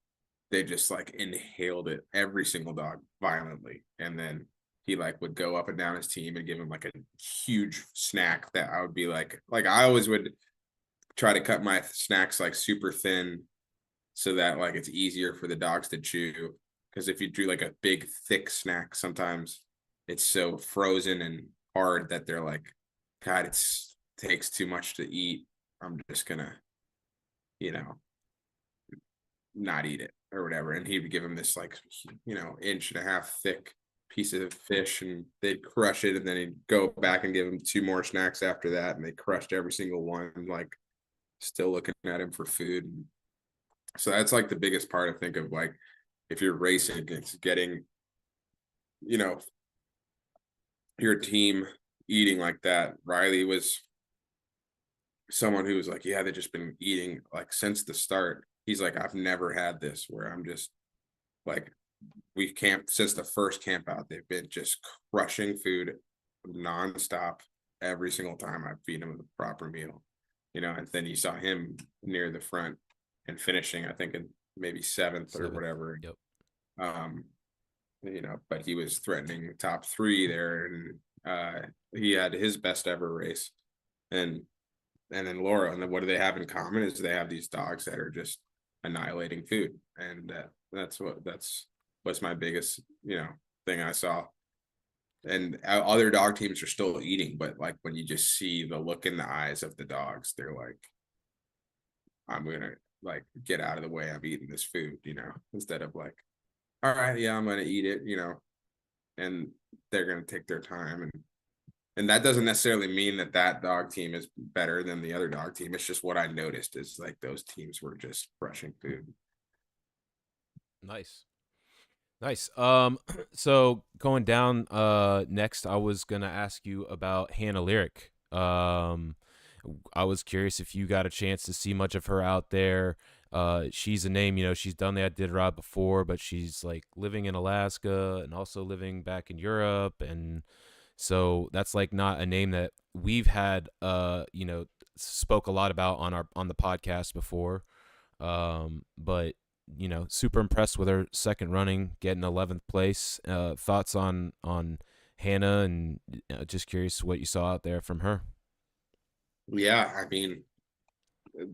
they just like inhaled it, every single dog violently, and then he like would go up and down his team and give him like a huge snack that I would be like I always would try to cut my snacks like super thin so that like it's easier for the dogs to chew. Because if you do like a big thick snack, sometimes it's so frozen and hard that they're like, God, it's takes too much to eat. I'm just gonna, you know, not eat it or whatever. And he would give him this like, inch and a half thick piece of fish, and they'd crush it, and then he'd go back and give him two more snacks after that, and they crushed every single one, like still looking at him for food. So that's like the biggest part I think of, like if you're racing, it's getting, you know, your team eating like that. Riley was someone who was like, yeah, they've just been eating like since the start. He's like, I've never had this where I'm just like, we camped since the first camp out. They've been just crushing food nonstop every single time I feed him the proper meal, and then you saw him near the front and finishing, I think in maybe seventh or whatever. Yep. But he was threatening top three there, and he had his best ever race. And then Laura, and then what do they have in common is they have these dogs that are just annihilating food, and that's what's my biggest thing I saw. And other dog teams are still eating, but like when you just see the look in the eyes of the dogs, they're like, I'm gonna like get out of the way, I'm eating this food, instead of like, all right, yeah, I'm gonna eat it, and they're gonna take their time. And that doesn't necessarily mean that dog team is better than the other dog team. It's just what I noticed is like those teams were just crushing food. Nice. So going down, next, I was gonna ask you about Hannah Lyric. I was curious if you got a chance to see much of her out there. She's a name, she's done the Iditarod before, but she's like living in Alaska and also living back in Europe, and so that's like not a name that we've had, spoke a lot about on the podcast before. But super impressed with her second running, getting 11th place. Thoughts on Hannah, and just curious what you saw out there from her. Yeah, I mean,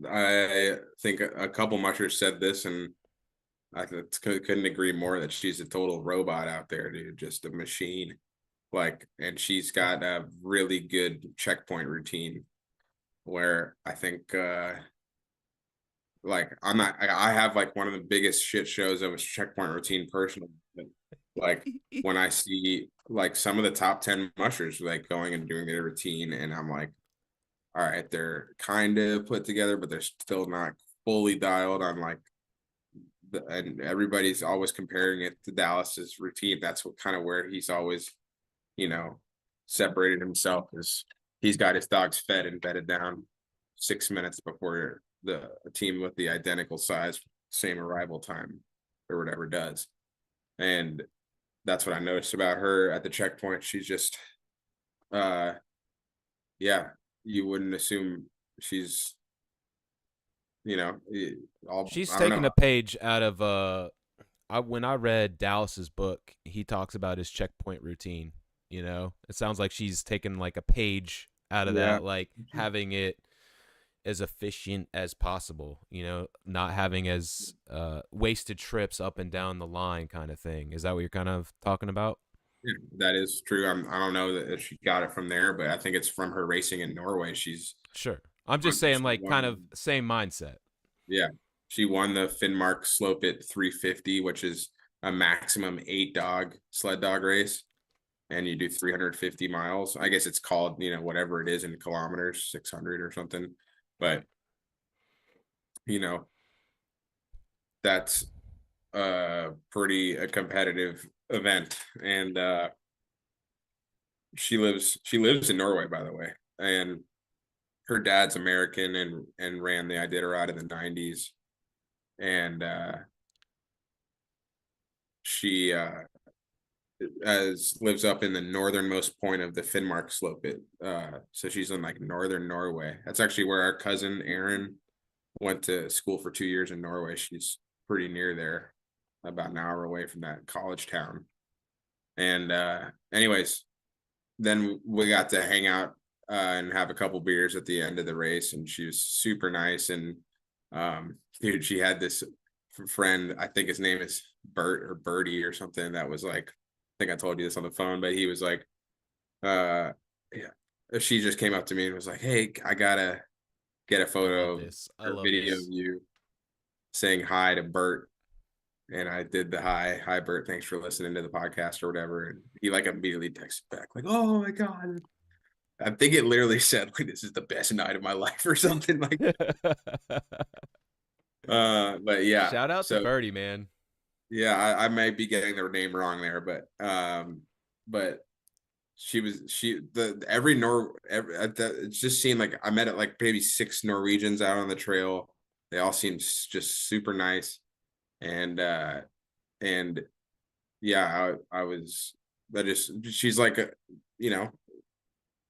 I think a couple mushers said this, and I couldn't agree more that she's a total robot out there, dude. Just a machine. Like, and she's got a really good checkpoint routine where I think like I have like one of the biggest shit shows of a checkpoint routine personally. Like when I see like some of the top 10 mushers like going and doing their routine, and I'm like, all right, they're kind of put together, but they're still not fully dialed on like and everybody's always comparing it to Dallas's routine. That's what kind of where he's always, separated himself, is he's got his dogs fed and bedded down 6 minutes before the team with the identical size, same arrival time or whatever does. And that's what I noticed about her at the checkpoint. She's just yeah, you wouldn't assume she's She's I don't taking know. a page out of when I read Dallas's book, he talks about his checkpoint routine. It sounds like she's taken like a page out of Yeah. that, like having it as efficient as possible, not having as wasted trips up and down the line kind of thing. Is that what you're kind of talking about? Yeah, that is true. I don't know that if she got it from there, but I think it's from her racing in Norway. Sure. I'm just She saying, like, kind won. of same mindset. Yeah, she won the Finnmark Slope at 350, which is a maximum 8 dog sled dog race, and you do 350 miles. I guess it's called, whatever it is in kilometers, 600 or something. But you know, that's a competitive event, and she lives in Norway, by the way, and her dad's American and ran the Iditarod in the 90s, and she as lives up in the northernmost point of the Finnmark slope. So she's in like northern Norway. That's actually where our cousin Aaron went to school for 2 years in Norway. She's pretty near there, about an hour away from that college town. And anyways, then we got to hang out and have a couple beers at the end of the race, and she was super nice. And dude, she had this friend, I think his name is Bert or Bertie or something, that was like, I think I told you this on the phone, but he was like, yeah, she just came up to me and was like, "Hey, I gotta get a I photo love of this. I or love video of this. you saying hi to Bert." And I did the hi Bert, thanks for listening to the podcast or whatever. And he like immediately texted back like, "Oh my god." I think it literally said like, "This is the best night of my life" or something like but yeah. Shout out to So Birdie, man. yeah, I might be getting their name wrong there, but she the every Nor every it just seemed like I met like maybe 6 Norwegians out on the trail. They all seemed just super nice. And yeah, I was that just she's like you know,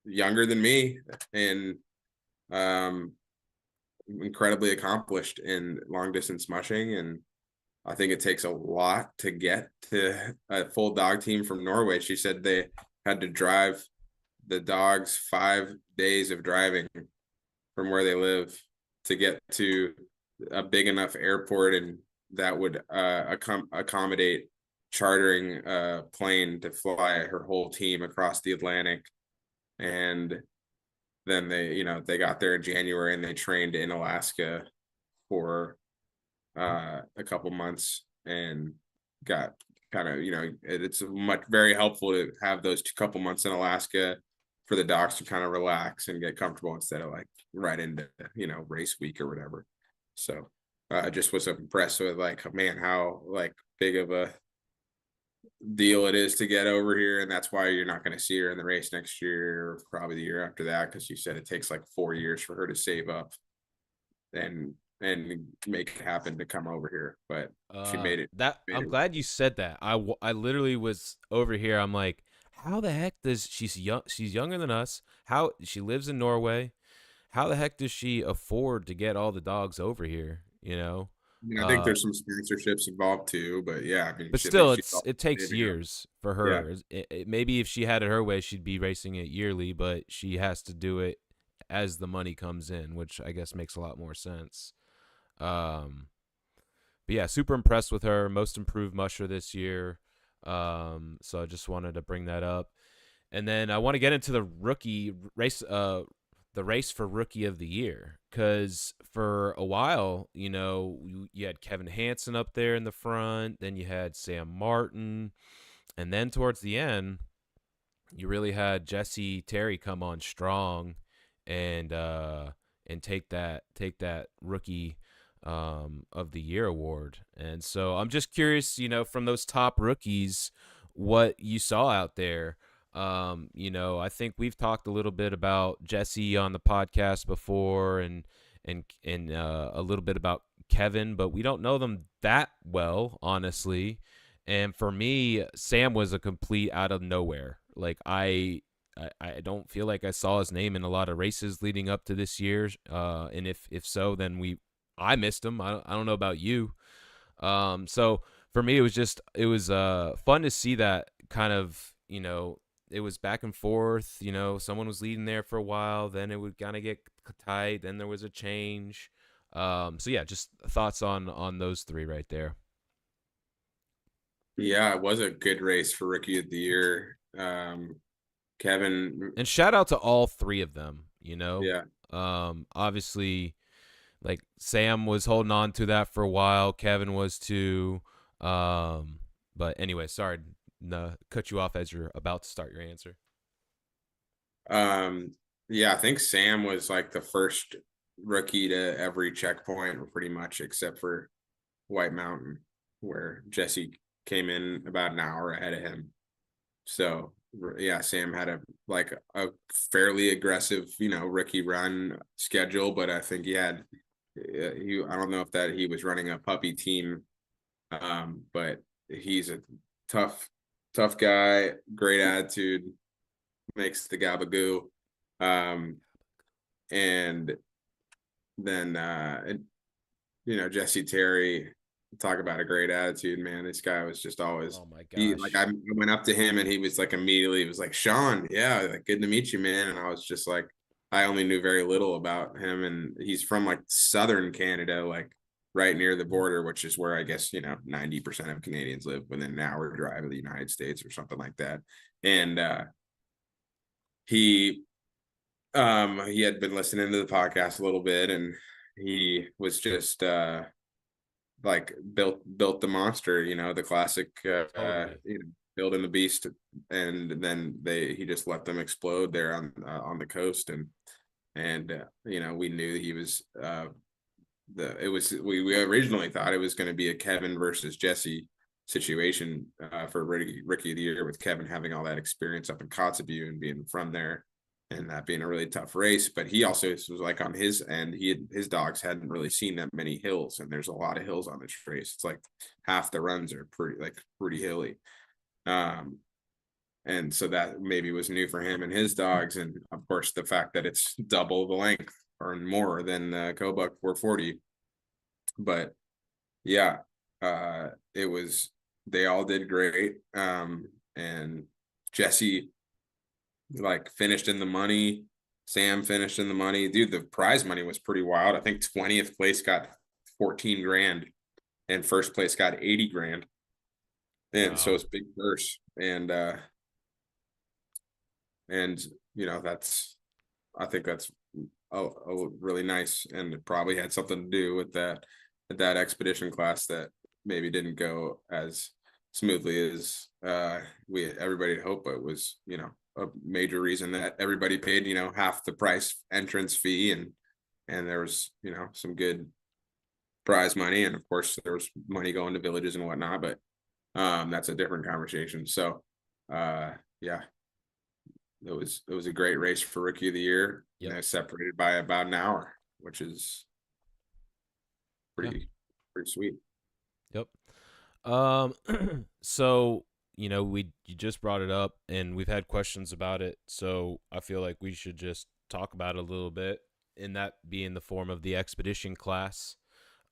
younger than me, and um incredibly accomplished in long distance mushing. And I think it takes a lot to get to a full dog team from Norway. She said they had to drive the dogs 5 days of driving from where they live to get to a big enough airport, and that would accommodate chartering a plane to fly her whole team across the Atlantic. And then they got there in January and they trained in Alaska for a couple months and got kind of it's much very helpful to have those couple months in Alaska for the docs to kind of relax and get comfortable instead of like right into race week or whatever. So I just was impressed with like, man, how like big of a deal it is to get over here. And that's why you're not going to see her in the race next year or probably the year after that, because you said it takes like 4 years for her to save up and make it happen to come over here. But she made it. That Made I'm it. glad you said that. I literally was over here. I'm like, how the heck does she's young? She's younger than us. How she lives in Norway? How the heck does she afford to get all the dogs over here? You know, I mean, I think uh, there's some sponsorships involved too, but yeah, I mean, but I think still, she's all it takes saving up. years for Yeah, her. Maybe if she had it her way, she'd be racing it yearly, but she has to do it as the money comes in, which I guess makes a lot more sense. Um, but yeah, super impressed with her. Most improved musher this year. So I just wanted to bring that up. And then I want to get into the rookie race, the race for rookie of the year, because for a while, you had Kevin Hansen up there in the front, then you had Sam Martin, and then towards the end, you really had Jesse Terry come on strong, and take that rookie of the year award. And so I'm just curious, from those top rookies, what you saw out there. I think we've talked a little bit about Jesse on the podcast before, and a little bit about Kevin, but we don't know them that well, honestly. And for me, Sam was a complete out of nowhere. Like I don't feel like I saw his name in a lot of races leading up to this year. And if so, then I missed him. I don't know about you. So for me, it was fun to see that kind of, it was back and forth. Someone was leading there for a while, then it would kind of get tight, then there was a change. So yeah, just thoughts on those three right there. yeah, it was a good race for rookie of the year. Kevin, And shout out to all three of them. yeah, Obviously, like Sam was holding on to that for a while. Kevin was too. But anyway, sorry to cut you off as you're about to start your answer. um, yeah, I think Sam was like the first rookie to every checkpoint, pretty much, except for White Mountain, where Jesse came in about an hour ahead of him. So yeah, Sam had a fairly aggressive, rookie run schedule, but I think I don't know if that he was running a puppy team, but he's a tough, tough guy, great attitude, makes the gabagoo, and then Jesse Terry. talk about a great attitude, man. This guy was just always Oh my he like gosh. I went up to him and he was like immediately he was like, Sean, yeah, like good to meet you, man. And I was just like, I only knew very little about him, and he's from like southern Canada, like right near the border, which is where I guess 90% of Canadians live, within an hour drive of the United States or something like that. And he he had been listening to the podcast a little bit, and he was just like built the monster, the classic Totally. building the beast, and then he just let them explode there on the coast. And we knew he was we originally thought it was going to be a Kevin versus Jesse situation for rookie of the year, with Kevin having all that experience up in Kotzebue and being from there, and that being a really tough race. But he also was like, on his end, his dogs hadn't really seen that many hills, and there's a lot of hills on this race. It's like half the runs are pretty hilly. Um, and so that maybe was new for him and his dogs, and of course the fact that it's double the length or more than Kobuk 440. But yeah, it was they all did great. And Jesse like finished in the money. Sam finished in the money. Dude, the prize money was pretty wild. I think 20th place got 14 grand, and first place got 80 grand. And so Wow. it's big purse. And that's I think that's really nice, and it probably had something to do with that expedition class that maybe didn't go as smoothly as we everybody hoped. But it was a major reason that everybody paid half the price entrance fee, and there was some good prize money, and of course there was money going to villages and whatnot. But that's a different conversation. So yeah, it was a great race for rookie of the year. Yep. Separated by about an hour, which is Yeah. pretty sweet. Yep. Um, so you just brought it up, and we've had questions about it. So I feel like we should just talk about it a little bit, and that being the form of the expedition class.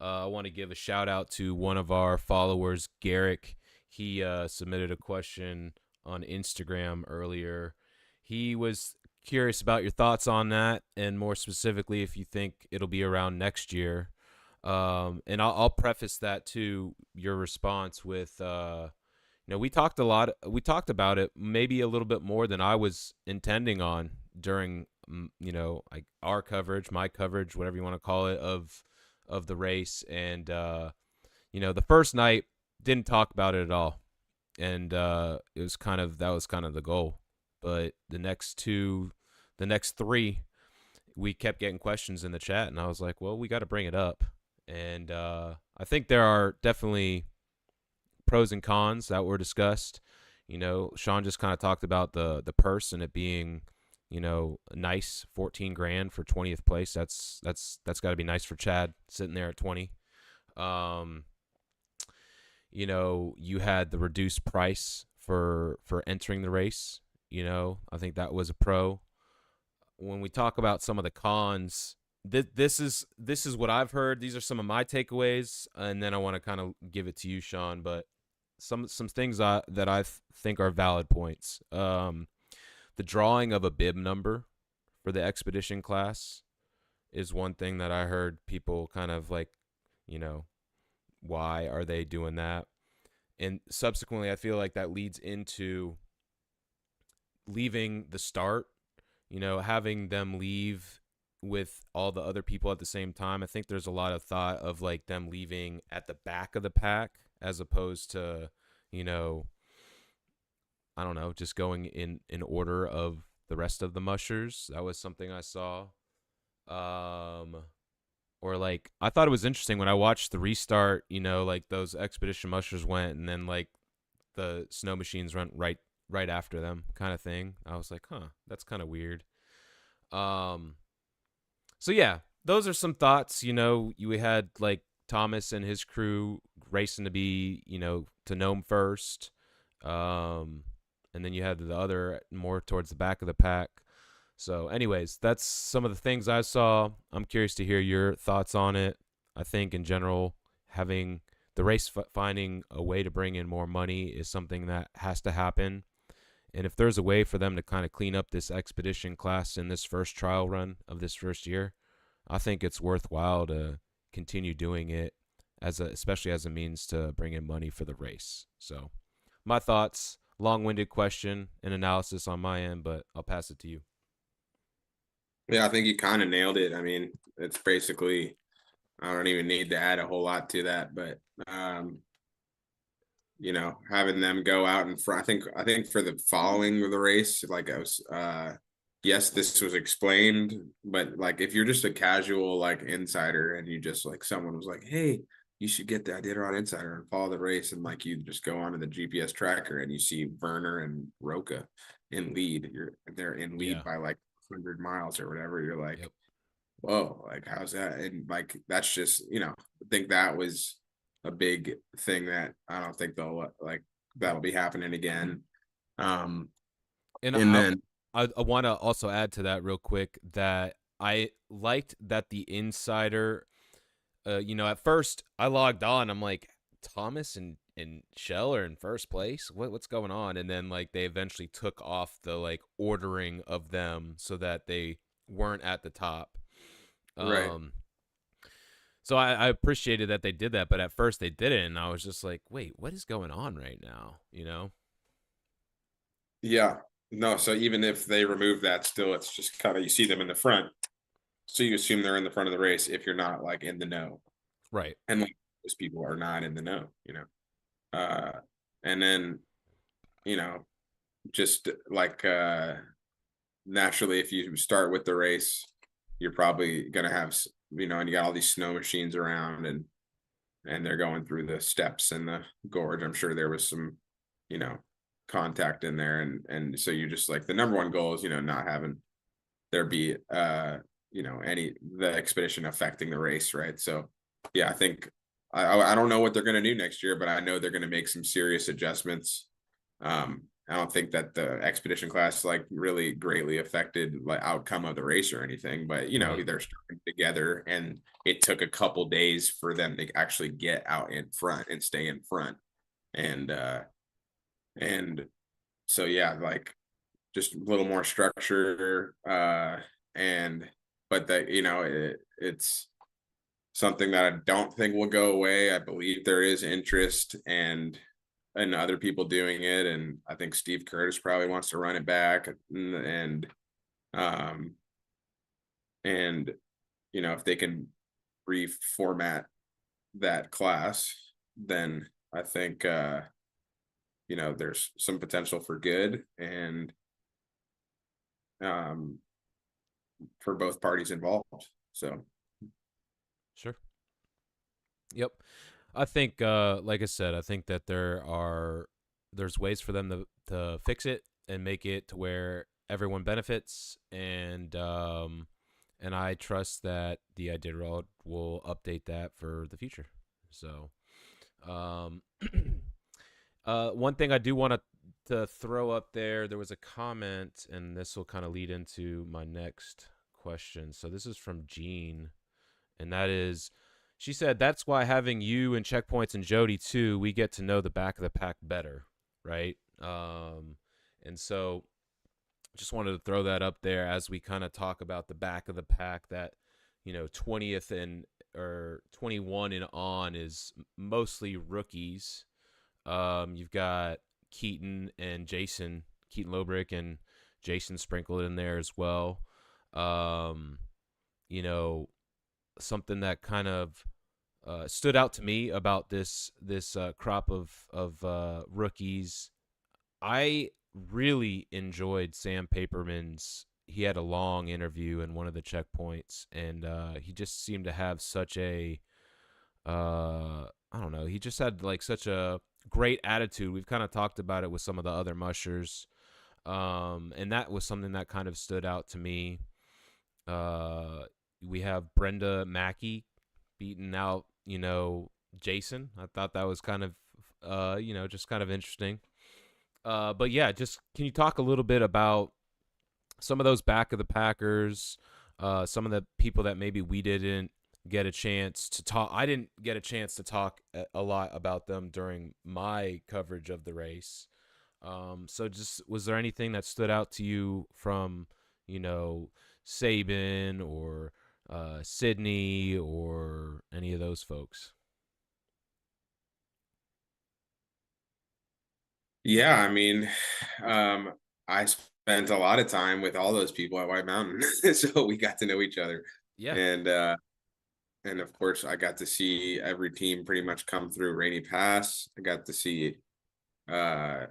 I want to give a shout out to one of our followers, Garrick. He submitted a question on Instagram earlier. He was curious about your thoughts on that, and more specifically, if you think it'll be around next year. And I'll preface that to your response with, we talked a lot. We talked about it maybe a little bit more than I was intending on during, like our coverage, my coverage, whatever you want to call it, of the race. And the first night didn't talk about it at all, and it was that was kind of the goal. But the next three, we kept getting questions in the chat, and I was like, well, we got to bring it up. And I think there are definitely pros and cons that were discussed. Sean just kind of talked about the purse and it being, nice, 14 grand for 20th place. That's got to be nice for Chad sitting there at 20. You had the reduced price for entering the race. I think that was a pro. When we talk about some of the cons, this is what I've heard. These are some of my takeaways, and then I want to kind of give it to you, Sean. But some things that I think are valid points. The drawing of a bib number for the expedition class is one thing that I heard people kind of like, why are they doing that? And subsequently, I feel like that leads into leaving the start, having them leave with all the other people at the same time. I think there's a lot of thought of like them leaving at the back of the pack as opposed to, I don't know, just going in order of the rest of the mushers. That was something I saw. Or like I thought it was interesting when I watched the restart, like those expedition mushers went and then like the snow machines went right after them kind of thing. I was like, huh, that's kind of weird. So yeah, those are some thoughts. You had like Thomas and his crew racing to be, to Nome first. And then you had the other more towards the back of the pack. So anyways, that's some of the things I saw. I'm curious to hear your thoughts on it. I think in general, having the race finding a way to bring in more money is something that has to happen. And if there's a way for them to kind of clean up this expedition class in this first trial run of this first year, I think it's worthwhile to continue doing it especially as a means to bring in money for the race. So, my thoughts, long-winded question and analysis on my end, but I'll pass it to you. Yeah, I think you kind of nailed it. I mean, it's basically, I don't even need to add a whole lot to that, but having them go out in front. I think for the following of the race, like I was yes, this was explained, but like if you're just a casual like insider and you just like someone was like, hey, you should get the Iditarod Insider and follow the race, and like you just go onto the GPS tracker and you see Werner and Roca in lead. They're in lead Yeah. by like 100 miles or whatever. You're like, Yep. whoa, like how's that? And like that's just I think that was a big thing that I don't think that'll be happening again. And And then I want to also add to that real quick that I liked that the insider, at first I logged on, I'm like, Thomas and Shell are in first place. What's going on? And then like they eventually took off the like ordering of them so that they weren't at the top. right, So I appreciated that they did that, but at first they didn't, and I was just like, wait, what is going on right now? yeah, no. So even if they remove that, still it's just kind of you see them in the front, so you assume they're in the front of the race if you're not like in the know, Right. and like those people are not in the know. And then you know just like naturally if you start with the race you're probably gonna have and you got all these snow machines around and they're going through the steps and the gorge. I'm sure there was some you know contact in there, and so you just like the number one goal is not having there be any the expedition affecting the race, right? So yeah, I think I don't know what they're going to do next year, but I know they're going to make some serious adjustments. I don't think that the expedition class like really greatly affected like outcome of the race or anything, but Right. they're starting together, and it took a couple days for them to actually get out in front and stay in front, and and so yeah, like just a little more structure, and but that it's something that I don't think will go away. I believe there is interest and other people doing it, and I think Steve Curtis probably wants to run it back, um and if they can reformat that class, then I think there's some potential for good and um for both parties involved. So Sure. Yep. I think, like I said, I think that there's ways for them to fix it and make it to where everyone benefits, and I trust that the Iditarod will update that for the future. So, um, one thing I do want to throw up there was a comment, and this will kind of lead into my next question. So this is from Jean, and that is, she said, that's why having you and Checkpoints and Jody too, we get to know the back of the pack better, right? And so just wanted to throw that up there as we kind of talk about the back of the pack that 20th and or 21 and on is mostly rookies. You've got Keaton Lobrick and Jason sprinkled in there as well. You know, something that kind of stood out to me about this crop of rookies. I really enjoyed Sam Paperman's. He had a long interview in one of the checkpoints, and he just seemed to have such a I don't know. He just had like such a great attitude. We've kind of talked about it with some of the other mushers, and that was something that kind of stood out to me. We have Brenda Mackey beating out, Jason. I thought that was kind of, just kind of interesting. But yeah, just can you talk a little bit about some of those back of the Packers, some of the people that maybe we didn't get a chance to talk. I didn't get a chance to talk a lot about them during my coverage of the race. So just was there anything that stood out to you from, you know, Saban or Sydney or any of those folks? Yeah, I mean, um, I spent a lot of time with all those people at White Mountain, so we got to know each other, Yeah. and and of course, I got to see every team pretty much come through Rainy Pass. I got to see uh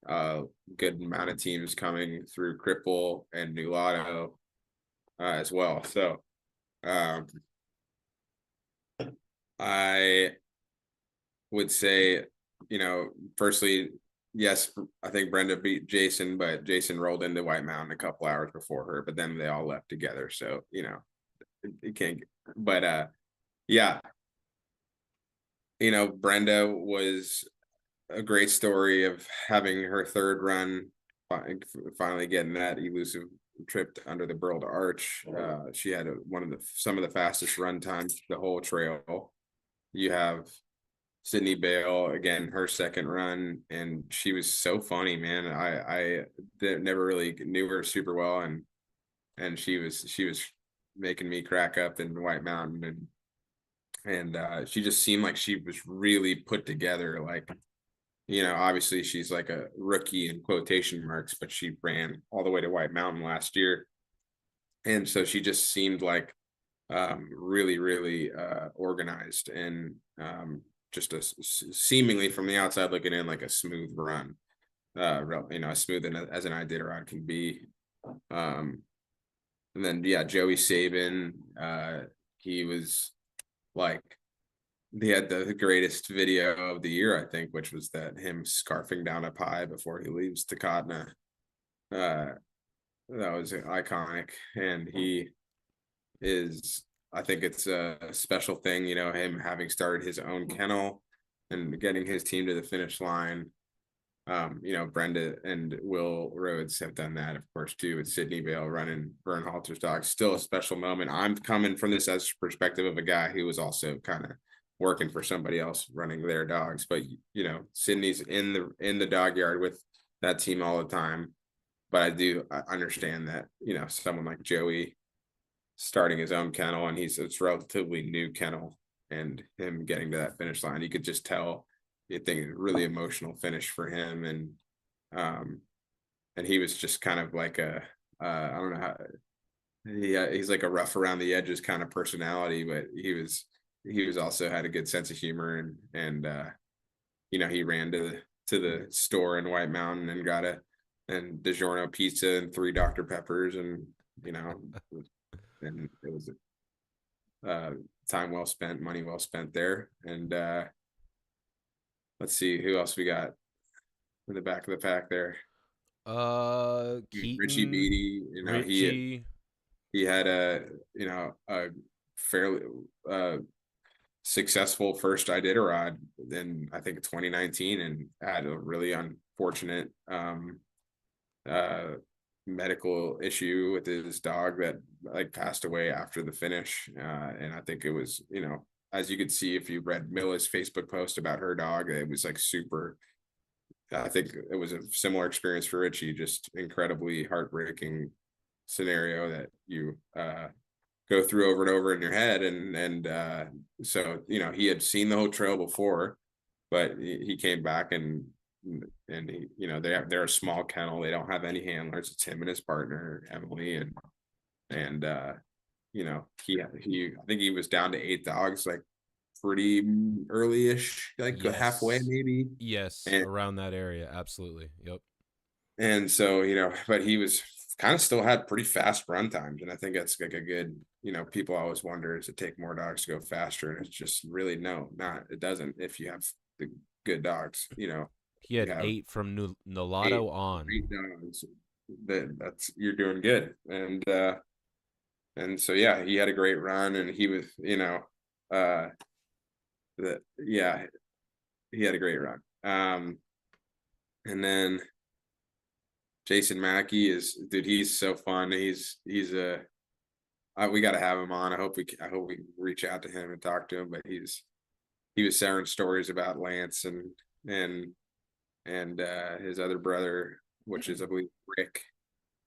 a good amount of teams coming through Cripple and New Lotto as well. So um, I would say, firstly, yes, I think Brenda beat Jason, but Jason rolled into White Mountain a couple hours before her, but then they all left together. So, it can't, but yeah, Brenda was a great story of having her third run, finally getting that elusive trip under the Burl to Arch. She had some of the fastest run times the whole trail. You have Sydney Bale again, her second run, and she was so funny, man. I never really knew her super well, and she was making me crack up in White Mountain, and she just seemed like she was really put together. Like, obviously she's like a rookie in quotation marks, but she ran all the way to White Mountain last year, and so she just seemed like really, really organized and just seemingly from the outside looking in like a smooth run. As smooth as an Iditarod can be. Um, and then yeah, Joey Saban, he was like he had the greatest video of the year, I think, which was that him scarfing down a pie before he leaves Takatna. Uh, that was iconic, and he is I think it's a special thing, him having started his own kennel and getting his team to the finish line. Brenda and Will Rhodes have done that, of course, too, with Sydney Bale running Bernhalter's dogs. Still a special moment. I'm coming from this as perspective of a guy who was also kind of working for somebody else running their dogs. But Sydney's in the dog yard with that team all the time. But I understand that, someone like Joey starting his own kennel, and it's a relatively new kennel, and him getting to that finish line, you could just tell. I think really emotional finish for him, um, and he was just kind of like I don't know how he's like a rough around the edges kind of personality, but he was also had a good sense of humor, and he ran to the store in White Mountain and got and DiGiorno pizza and 3 Dr. Peppers, and it was time well spent, money well spent there. And let's see who else we got in the back of the pack there. Richie Keaton, Beatty, Richie. he had a fairly successful first Iditarod in I think 2019, and had a really unfortunate uh medical issue with his dog that like passed away after the finish, and I think it was, as you could see if you read Milla's Facebook post about her dog, it was like super. I think it was a similar experience for Richie, just incredibly heartbreaking scenario that you go through over and over in your head, and so he had seen the whole trail before, but he came back, and he, they're a small kennel. They don't have any handlers. It's him and his partner Emily, and he I think he was down to 8 dogs like pretty early-ish, like halfway Yes. maybe, Yes, and around that area. Absolutely. Yep. and so but he was kind of still had pretty fast run times, and I think that's like a good, people always wonder, does it take more dogs to go faster, and it's just really no, not it doesn't. If you have the good dogs, He you had have 8 from eight Nolato on. great dogs, that's you're doing good. And so yeah, he had a great run, and he was, uh yeah, he had a great run. And then Jason Mackey is, dude, he's so fun. He's a We got to have him on. I hope we reach out to him and talk to him. But he was sharing stories about Lance and his other brother, which is I believe Rick,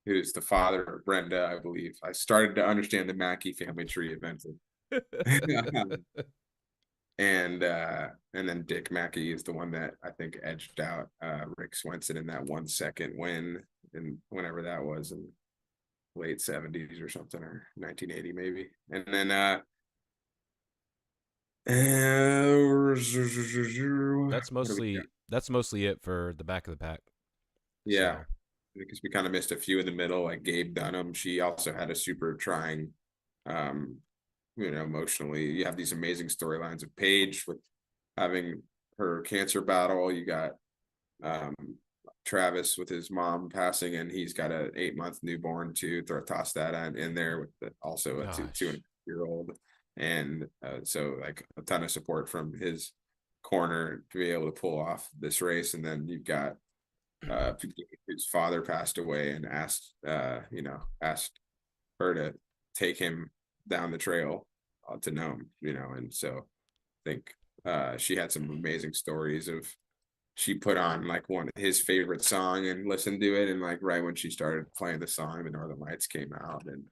who's the father of Brenda. I believe I started to understand the Mackey family tree eventually. And then Dick Mackey is the one that I think edged out Rick Swenson in that 1 second win, and whenever that was in late 70s or something, or 1980 maybe. And then what do we got? That's mostly it for the back of the pack. Yeah, So because we kind of missed a few in the middle, like Gabe Dunham. She also had a super trying, um, emotionally. You have these amazing storylines of Paige with having her cancer battle. You got um, Travis with his mom passing, and he's got an 8-month newborn to toss that in there with also a two and gosh. a year old, and so like a ton of support from his corner to be able to pull off this race. And then you've got his father passed away and asked her to take him down the trail to Nome, and so I think she had some amazing stories of she put on like one of his favorite song and listened to it, and like right when she started playing the song, the Northern Lights came out. And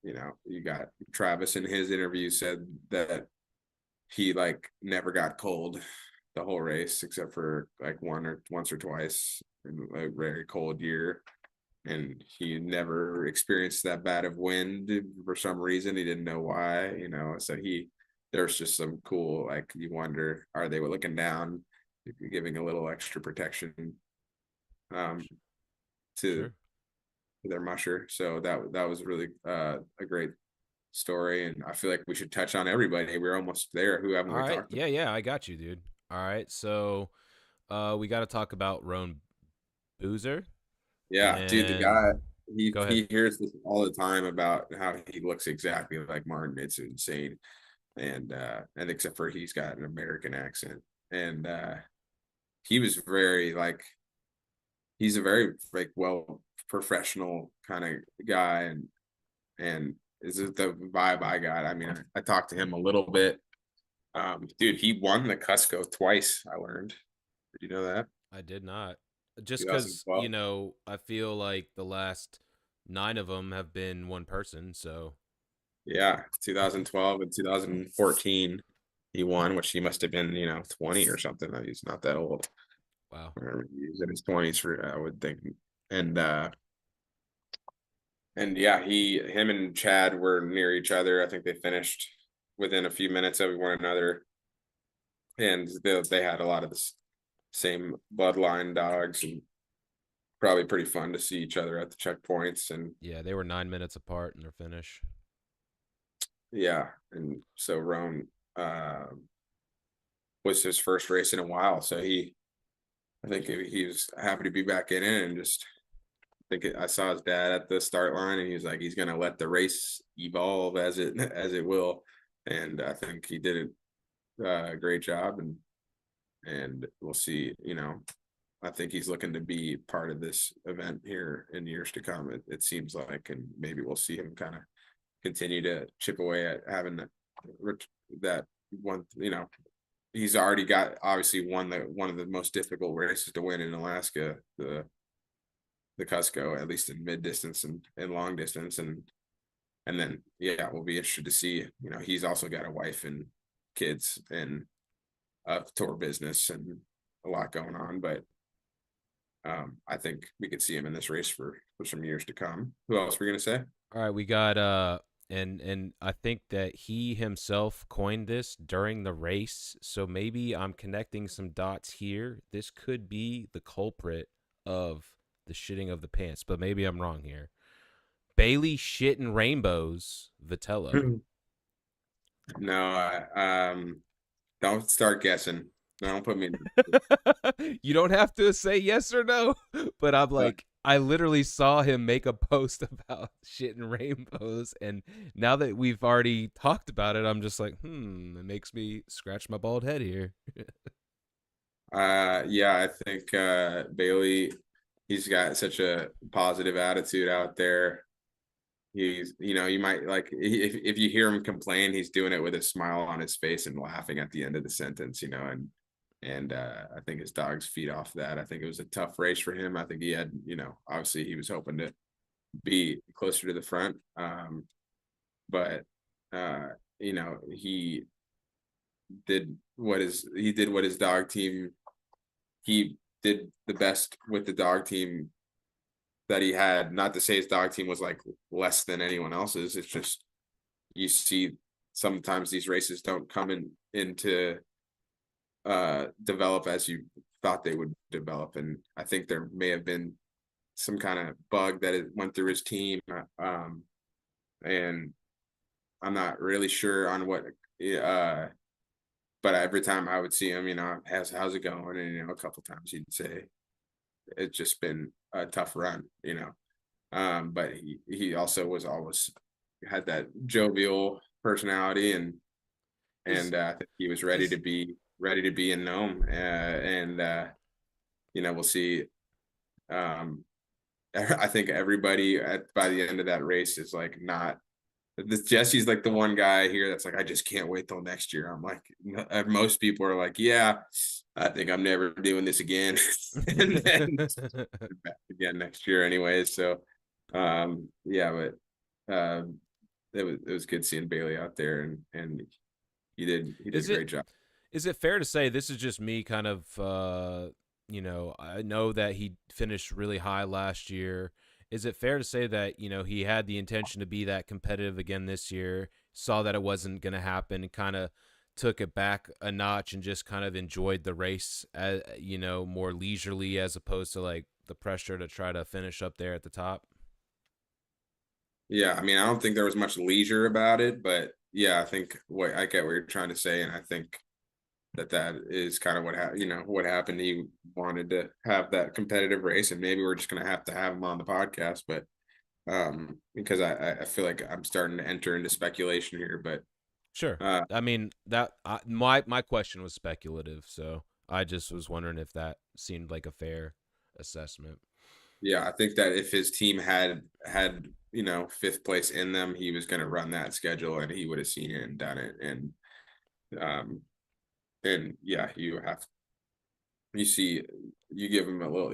you got Travis in his interview said that he like never got cold the whole race except for like once or twice in a very cold year, and he never experienced that bad of wind for some reason. He didn't know why, so there's just some cool, like, you wonder, are they looking down, giving a little extra protection um to Sure. their musher. So that was really a great story, and I feel like we should touch on everybody. We're almost there. Who haven't All we right. talked to? Yeah, yeah, I got you, dude. All right. So we got to talk about Roan Boozer. Yeah, dude, the And guy, go ahead. he hears this all the time about how he looks exactly like Martin. It's insane. And except for he's got an American accent. And he was very like he's a very like well professional kind of guy, and is it the vibe I got? I mean, I talked to him a little bit. Dude, he won the Cusco twice, I learned. Did you know that? I did not. Just because, 2012. I feel like the last 9 of them have been one person. So, Yeah, 2012 and 2014 he won, which he must have been, 20 or something. He's not that old. wow. Or he's in his 20s for, I would think. And and yeah, him and Chad were near each other. I think they finished within a few minutes of one another. And they had a lot of the same bloodline dogs, and probably pretty fun to see each other at the checkpoints. And Yeah, they were 9 minutes apart in their finish. yeah, and so Roan was his first race in a while. So I think he was happy to be back in it, and just I saw his dad at the start line, and he was like, he's gonna let the race evolve as it will, and I think he did a great job, and we'll see. I think he's looking to be part of this event here in years to come. It seems like, and maybe we'll see him kind of continue to chip away at having that one. He's already got obviously won one of the most difficult races to win in Alaska, the Cusco, at least in mid distance and long distance, and then yeah, we'll be interested to see. He's also got a wife and kids and a tour business and a lot going on, but I think we could see him in this race for some years to come. Who else were you gonna say? All right, we got and I think that he himself coined this during the race, so maybe I'm connecting some dots here. This could be the culprit of the shitting of the pants, but maybe I'm wrong here. Bailey shitting rainbows, Vitello. No, don't start guessing. Don't put me. You don't have to say yes or no, but I'm like, I literally saw him make a post about shitting rainbows, and now that we've already talked about it, I'm just like, it makes me scratch my bald head here. Yeah, I think Bailey, he's got such a positive attitude out there. he's, you might like, if you hear him complain, he's doing it with a smile on his face and laughing at the end of the sentence, and I think his dogs feed off that. I think it was a tough race for him. I think he had, obviously he was hoping to be closer to the front. But uh, he did what his dog team, he did the best with the dog team that he had. Not to say his dog team was like less than anyone else's. It's just, you see sometimes these races don't come into develop as you thought they would develop. And I think there may have been some kind of bug that it went through his team. And I'm not really sure on what, but every time I would see him, how's it going? And, a couple times he'd say, it's just been a tough run, but he also was always had that jovial personality, and I think he was ready to be in Nome, and we'll see. I think everybody by the end of that race is like not. Jesse's like the one guy here that's like, I just can't wait till next year. I'm like, most people are like, yeah, I think I'm never doing this again, and then back again next year, anyways. So, yeah, but it was good seeing Bailey out there, and he did a great job. Is it fair to say this is just me kind of I know that he finished really high last year. Is it fair to say that, he had the intention to be that competitive again this year, saw that it wasn't going to happen, and kind of took it back a notch and just kind of enjoyed the race, more leisurely, as opposed to like the pressure to try to finish up there at the top? Yeah, I mean, I don't think there was much leisure about it, but yeah, I think I get what you're trying to say, and I think that is kind of what happened. He wanted to have that competitive race, and maybe we're just gonna have to have him on the podcast, but because I feel like I'm starting to enter into speculation here, but Sure. I mean, my question was speculative, so I just was wondering if that seemed like a fair assessment. yeah, I think that if his team had fifth place in them, he was going to run that schedule, and he would have seen it and done it. Um and yeah, you give him a little,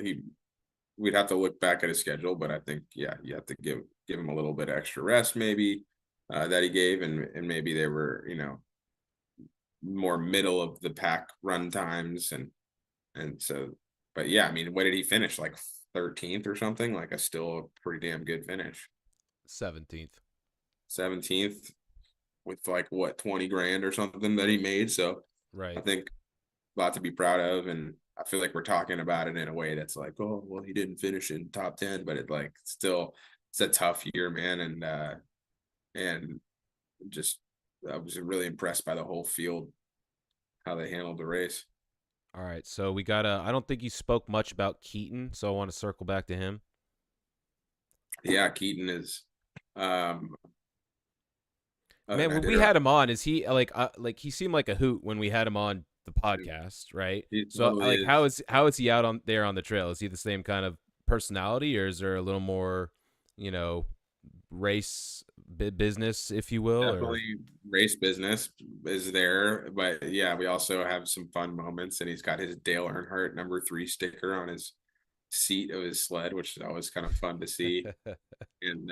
we'd have to look back at his schedule, but I think, yeah, you have to give him a little bit of extra rest, maybe, that he gave, and maybe they were, more middle of the pack run times, and so, but yeah, I mean, what did he finish, like 13th or something? Like, a still a pretty damn good finish. 17th. 17th with like what, 20 grand or something that he made. So Right. I think a lot to be proud of, and I feel like we're talking about it in a way that's like, oh well, he didn't finish in top 10, but it's a tough year, man, and just, I was really impressed by the whole field, how they handled the race. All right, so we got I don't think you spoke much about Keaton, so I want to circle back to him. Yeah, Keaton is, um Man, when we had him on, is he like he seemed like a hoot when we had him on the podcast, right? he So totally like is. how is he out on there on the trail? Is he the same kind of personality, or is there a little more, you know, race business, if you will, or Definitely race business is there, but yeah, we also have some fun moments, and he's got his Dale Earnhardt #3 sticker on his seat of his sled, which is always kind of fun to see. And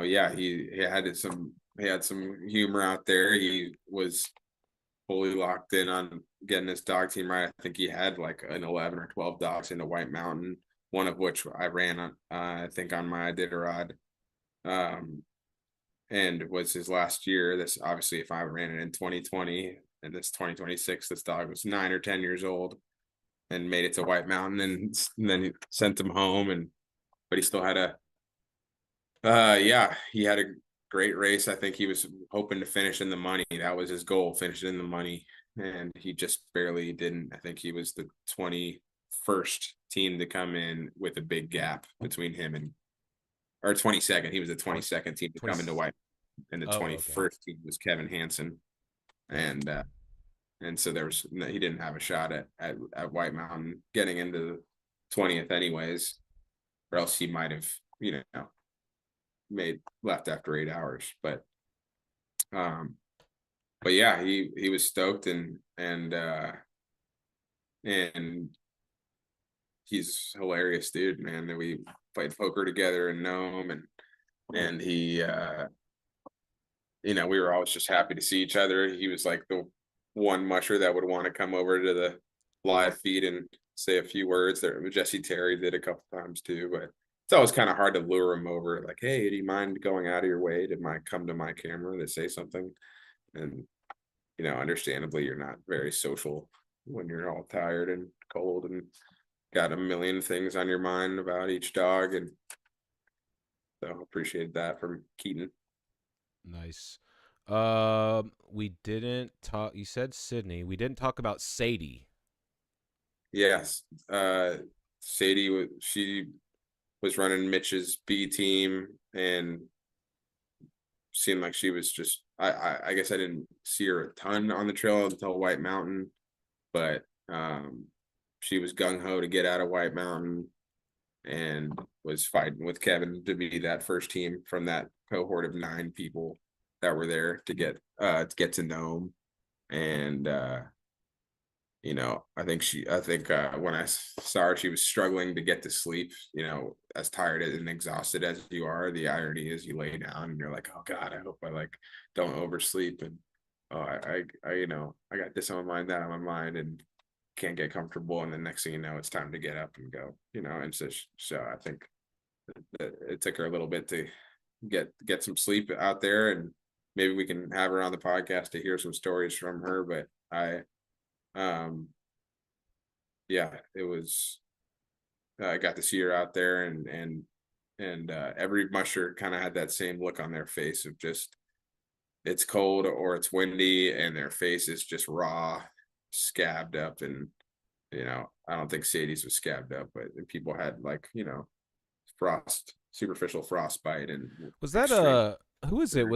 yeah, he had some humor out there. He was fully locked in on getting his dog team right. I think he had like an 11 or 12 dogs into White Mountain, one of which I ran on, I think, on my Iditarod. And was his last year. This, obviously, if I ran it in 2020 and this 2026, this dog was 9 or 10 years old and made it to White Mountain, and then he sent him home. And but he still had yeah, he had a great race. I think he was hoping to finish in the money. That was his goal, finish in the money, and he just barely didn't. I think he was the 21st team to come in with a big gap between him and, or 22nd. He was the 22nd team to 20? come into White, and the Oh, okay. 21st team was Kevin Hansen, and so he didn't have a shot at White Mountain getting into the 20th anyways, or else he might have, left after 8 hours. Um, but yeah, he was stoked and he's hilarious, dude, man. That we played poker together in Nome, and he we were always just happy to see each other. He was like the one musher that would want to come over to the live feed and say a few words. There, Jesse Terry did a couple times too, but it's always kind of hard to lure him over. Like, hey, do you mind going out of your way to come to my camera to say something? And understandably, you're not very social when you're all tired and cold and got a million things on your mind about each dog, and so appreciate that from Keaton. Nice. We didn't talk. You said Sydney. We didn't talk about Sadie. Yes, Sadie, she was running Mitch's B team and seemed like she was just. I guess I didn't see her a ton on the trail until White Mountain, but she was gung ho to get out of White Mountain and was fighting with Kevin to be that first team from that cohort of 9 people that were there to get to know him. And I think when I saw her, she was struggling to get to sleep. As tired and exhausted as you are, the irony is you lay down and you're like, oh God, I hope I don't oversleep. And oh, I got this on my mind, that on my mind, and can't get comfortable. And the next thing you know, it's time to get up and go. And so I think that it took her a little bit to get some sleep out there, and maybe we can have her on the podcast to hear some stories from her. But yeah, it was. I got to see her out there, and every musher kind of had that same look on their face of just it's cold or it's windy, and their face is just raw, scabbed up, and I don't think Sadie's was scabbed up, but people had superficial frostbite, and Was that extreme. who is it?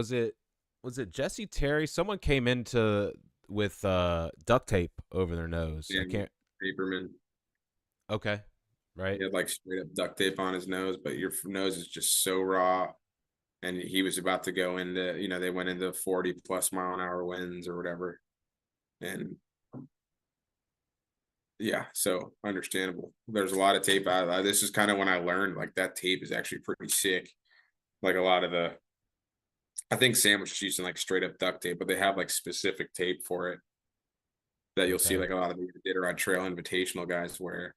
Was it Jesse Terry? Someone came into with duct tape over their nose. I And can't. Paperman, Okay, right. he had straight up duct tape on his nose, but your nose is just so raw. And he was about to go into, they went into 40 plus mile an hour winds or whatever. And yeah, so understandable. There's a lot of tape out. This is kind of when I learned that tape is actually pretty sick. A lot of I think Sam was using straight up duct tape, but they have specific tape for it that you'll see Okay. a lot of the Iditarod Trail Invitational guys wear,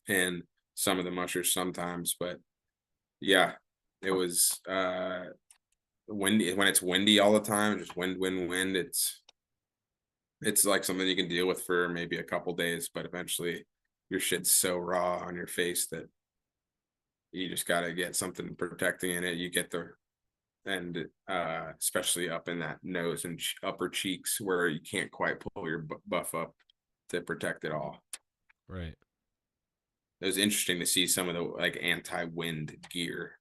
and some of the mushers sometimes. But yeah, it was windy. When it's windy all the time, just wind. It's something you can deal with for maybe a couple days, but eventually your shit's so raw on your face that you just got to get something protecting in it. You get and especially up in that nose and upper cheeks where you can't quite pull your buff up to protect it all. Right. It was interesting to see some of the anti-wind gear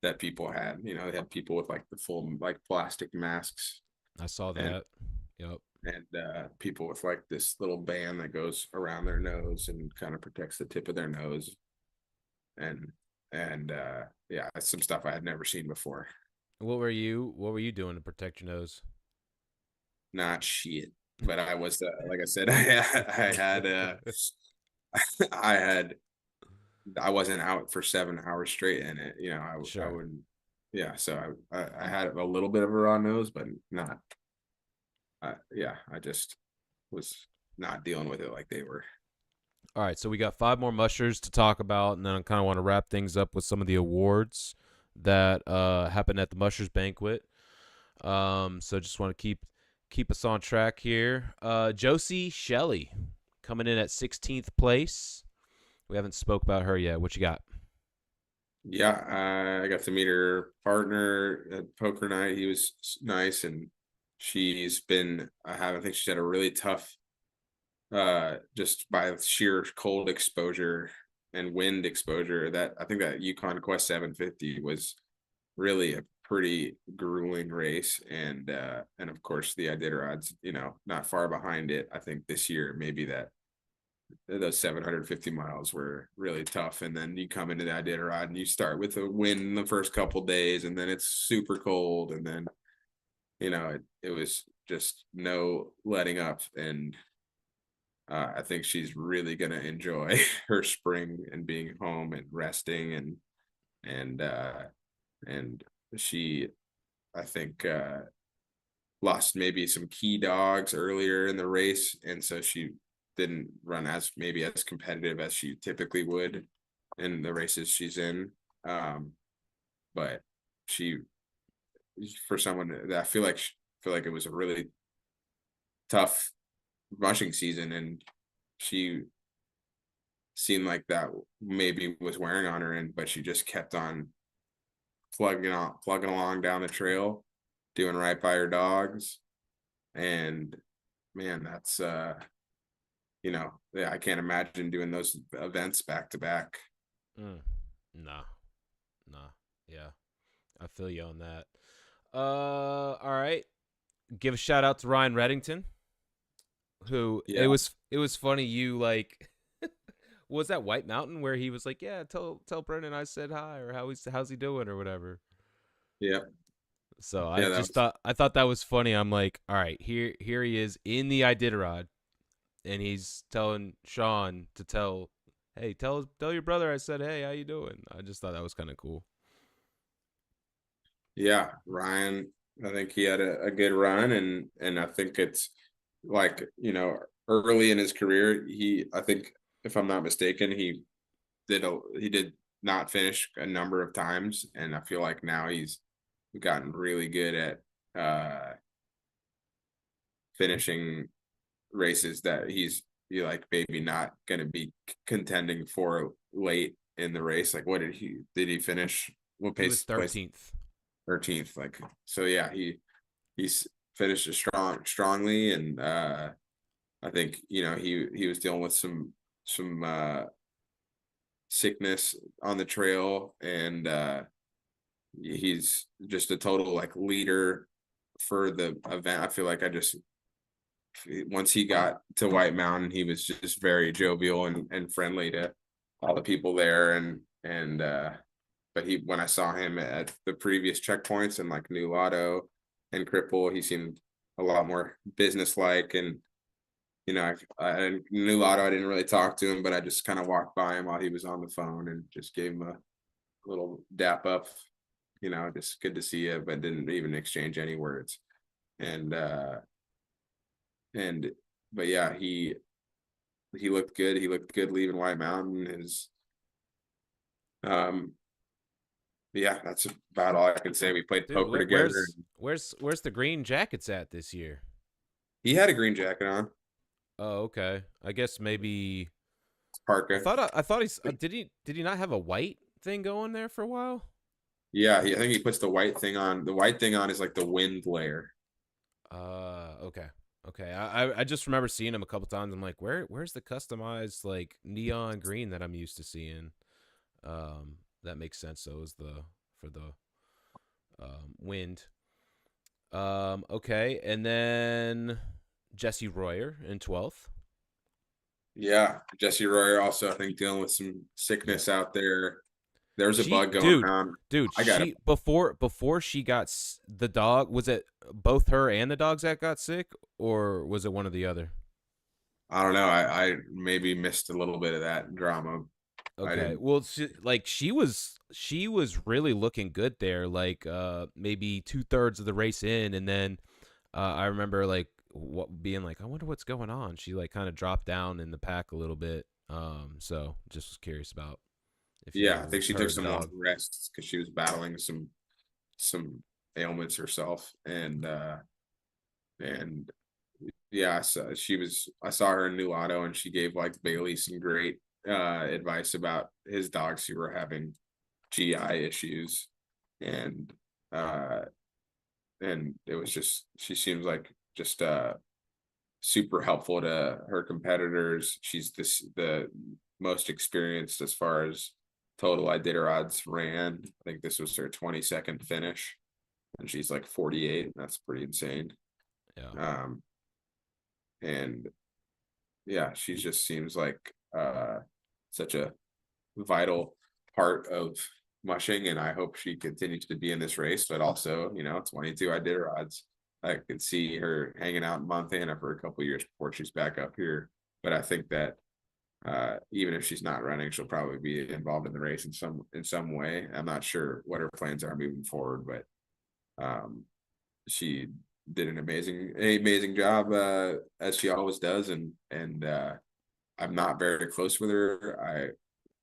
that people had. They had people with the full plastic masks. I saw that. And, yep. And people with this little band that goes around their nose and kind of protects the tip of their nose. And yeah, that's some stuff I had never seen before. What were you doing to protect your nose? Not shit. But I was like I said, I wasn't out for 7 hours straight in it. Sure. I wouldn't. Yeah, so I had a little bit of a raw nose, but not. Yeah, I just was not dealing with it like they were. All right, so we got 5 more mushers to talk about, and then I kind of want to wrap things up with some of the awards that happened at the mushers banquet. So just want to keep us on track here. Josie Shelley coming in at 16th place. We haven't spoke about her yet. What you got? Yeah, I got to meet her partner at poker night. He was nice, and she's been. I think she's had a really tough, just by sheer cold exposure and wind exposure. That I think that Yukon Quest 750 was really a pretty grueling race, and of course the Iditarod's, not far behind it. I think this year maybe that those 750 miles were really tough. And then you come into the Iditarod and you start with a win in the first couple days, and then it's super cold, and then it was just no letting up. And I think she's really gonna enjoy her spring and being home and resting, and and she, I think, lost maybe some key dogs earlier in the race, and so she didn't run as maybe as competitive as she typically would in the races she's in. But she, for someone that I feel like it was a really tough rushing season, and she seemed like that maybe was wearing on her, and but she just kept on plugging along down the trail, doing right by her dogs. And man, that's yeah, I can't imagine doing those events back to back. Mm. Nah, nah. Yeah, I feel you on that. All right. Give a shout out to Ryan Reddington, who Yeah, it was funny. You like was that White Mountain where he was like, yeah, tell Brendan I said hi, or how's he doing or whatever. yeah, So yeah. That was I thought that was funny. I'm like, all right, here he is in the Iditarod, and he's telling Sean to hey, tell your brother I said hey, how you doing? I just thought that was kind of cool. yeah. Ryan, I think he had a good run, and I think it's like early in his career, I think, if I'm not mistaken, he did not finish a number of times, and I feel like now he's gotten really good at finishing races that he like maybe not going to be contending for late in the race. Like, what did he finish? What He was pace place? 13th. 13th. Like, so yeah, he's finished strongly, and I think he was dealing with some sickness on the trail, and he's just a total like leader for the event. I feel like I just once he got to White Mountain, he was just very jovial and friendly to all the people there, and but when I saw him at the previous checkpoints and like New Lotto and Cripple, he seemed a lot more businesslike. And I New Lotto, I didn't really talk to him, but I just kind of walked by him while he was on the phone and just gave him a little dap up, just good to see you, but didn't even exchange any words. And and but yeah, he looked good. He looked good leaving White Mountain. His um yeah, that's about all I can say. We played Dude, poker together. where's the green jackets at this year? He had a green jacket on, Oh, okay. I guess maybe parka. I thought did he not have a white thing going there for a while? Yeah, I think he puts the white thing on. The white thing on is like the wind layer. Okay. Okay. I just remember seeing him a couple times. I'm like, where's the customized like neon green that I'm used to seeing? That makes sense. So is the for the wind. Okay, and then Jesse Royer in 12th. Yeah, Jesse Royer also, I think, dealing with some Yeah. sickness out there. There's a She bug going dude, around. dude, I got she before she got the dog, was it both her and the dogs that got sick, or was it one or the other? I don't know. I maybe missed a little bit of that drama. I Okay. didn't. Well, she was really looking good there. Like maybe 2/3 of the race in, and then I remember like being like, I wonder what's going on. She like kind of dropped down in the pack a little bit. So just was curious about if you Yeah, knew I it think was she her took or the some long dog. rests because she was battling some ailments herself, and yeah, so I saw her in New Lotto, and she gave like Bailey some great advice about his dogs who were having GI issues, and uh and it was just, she seems like just super helpful to her competitors. She's the most experienced as far as total Iditarods ran. I think this was her 22nd finish, and she's like 48. That's pretty insane. Yeah. Um, and yeah, she just seems like such a vital part of mushing, and I hope she continues to be in this race. But also, 22 Iditarods. I could see her hanging out in Montana for a couple years before she's back up here. But I think that even if she's not running, she'll probably be involved in the race in some way. I'm not sure what her plans are moving forward, but she did an amazing job as she always does, and I'm not very close with her. I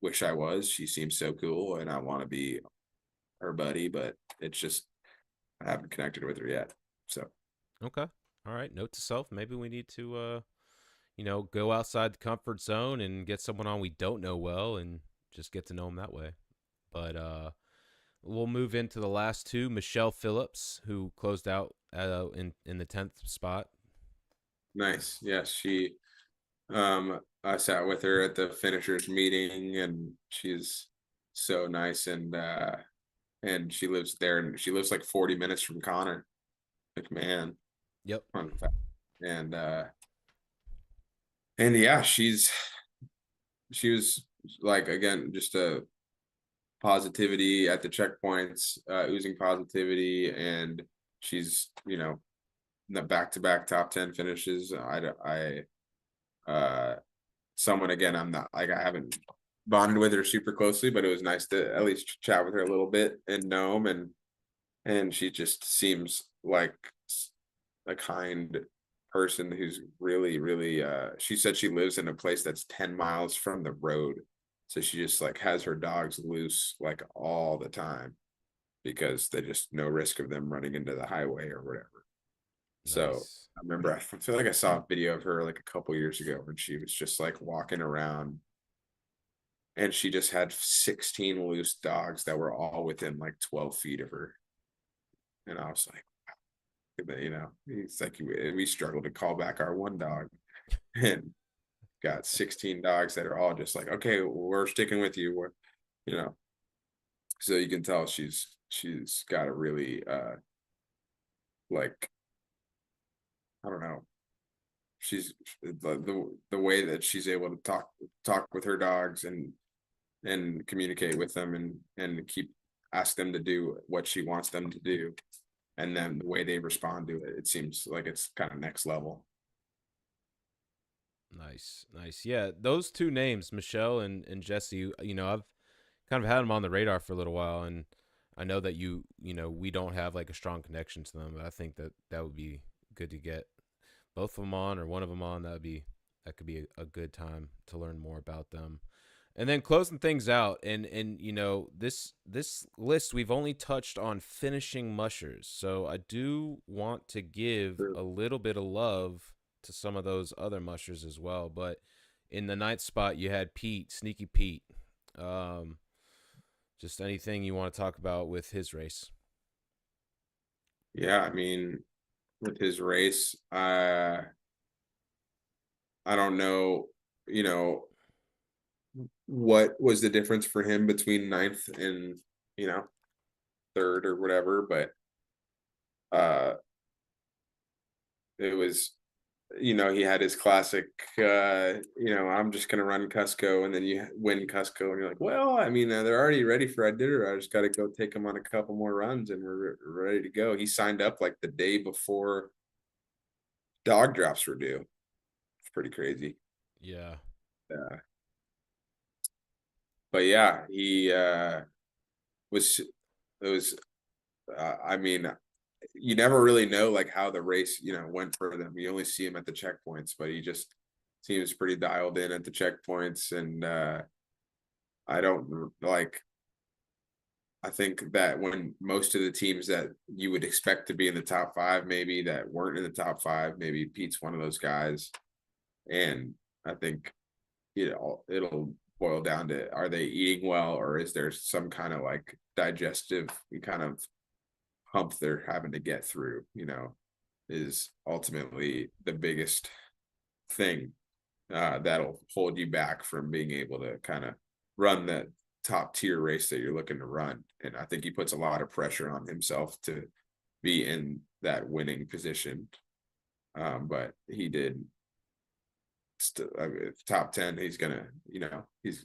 wish I was. She seems so cool, and I want to be her buddy, but it's just I haven't connected with her yet. So Okay. All right. Note to self: maybe we need to, go outside the comfort zone and get someone on we don't know well, and just get to know them that way. But we'll move into the last two. Michelle Phillips, who closed out in the 10th spot. nice. Yes, she. I sat with her at the finishers meeting, and she's so nice, and she lives there, and she lives like 40 minutes from Connor McMahon. Yep. Fun fact. And yeah, she was like, again, just a positivity at the checkpoints, oozing positivity, and she's in the back-to-back top 10 finishes. Someone, again, I'm not like, I haven't bonded with her super closely, but it was nice to at least chat with her a little bit and know him, and she just seems like a kind person who's really she said she lives in a place that's 10 miles from the road, so she just like has her dogs loose like all the time because they just no risk of them running into the highway or whatever. So Nice. I remember, I feel like I saw a video of her like a couple years ago when she was just like walking around, and she just had 16 loose dogs that were all within like 12 feet of her, and I was like, it's like we struggled to call back our one dog, and got 16 dogs that are all just like, okay, we're sticking with you. We're, you know, so you can tell she's got a really like, I don't know. She's the way that she's able to talk with her dogs and communicate with them and ask them to do what she wants them to do, and then the way they respond to it, it seems like it's kind of next level. Nice. Nice. Yeah, those two names, Michelle and Jesse, I've kind of had them on the radar for a little while, and I know that we don't have like a strong connection to them, but I think that would be good to get both of them on or one of them on. That could be a good time to learn more about them. And then closing things out, and this list we've only touched on finishing mushers, so I do want to give a little bit of love to some of those other mushers as well. But in the ninth spot, you had Pete, Sneaky Pete. Um, just anything you want to talk about with his race? Yeah, I mean, with his race, I don't know, you know, what was the difference for him between ninth and you know third or whatever, but uh it was, he had his classic, I'm just gonna run Cusco, and then you win Cusco, and you're like, well, I mean, they're already ready for Iditarod. I just got to go take them on a couple more runs, and we're ready to go. He signed up like the day before dog drops were due. It's pretty crazy. Yeah. uh, but yeah, he was it was I mean, you never really know like how the race went for them. You only see him at the checkpoints, but he just seems pretty dialed in at the checkpoints, and I don't like I think that when most of the teams that you would expect to be in the top five, maybe that weren't in the top five, maybe Pete's one of those guys. And I think it'll boil down to, are they eating well, or is there some kind of like digestive kind of hump they're having to get through, is ultimately the biggest thing that'll hold you back from being able to kind of run that top tier race that you're looking to run. And I think he puts a lot of pressure on himself to be in that winning position. But he did I mean, top 10. He's gonna, he's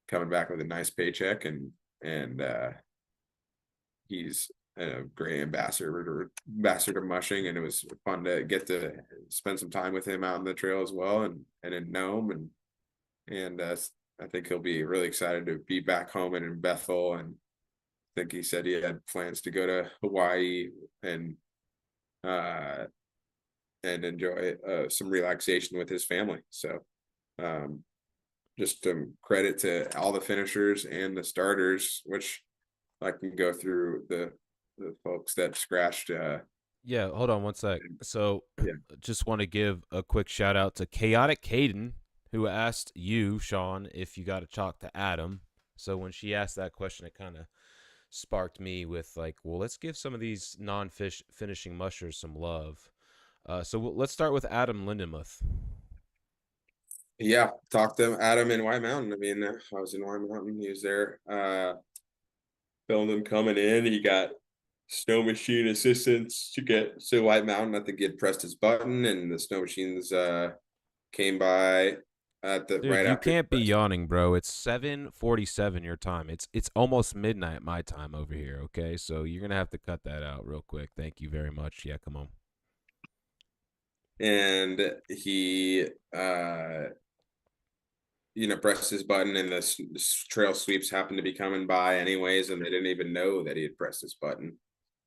coming back with a nice paycheck, and he's a great ambassador to Mushing, and it was fun to get to spend some time with him out on the trail as well, and in Nome, and I think he'll be really excited to be back home and in Bethel, and I think he said he had plans to go to Hawaii and uh and enjoy some relaxation with his family. So um just credit to all the finishers and the starters, which I can go through the folks that scratched. Yeah, hold on one sec. So, Yeah, just want to give a quick shout out to Chaotic Caden, who asked you, Sean, if you got a chalk to Adam. So when she asked that question, it kind of sparked me with like, well, let's give some of these non-fish finishing mushers some love. So let's start with Adam Lindenmuth. yeah. Talked to Adam in White Mountain. I mean, I was in White Mountain. He was there. Filmed him coming in. He got snow machine assistance to get to White Mountain. I think he had pressed his button, and the snow machines came by at the Dude, right you after he can't be pressed. yawning, bro. It's 7:47 your time. It's almost midnight my time over here, okay? So you're going to have to cut that out real quick. Thank you very much. Yeah, come on. And he pressed his button, and the trail sweeps happened to be coming by anyways, and they didn't even know that he had pressed his button,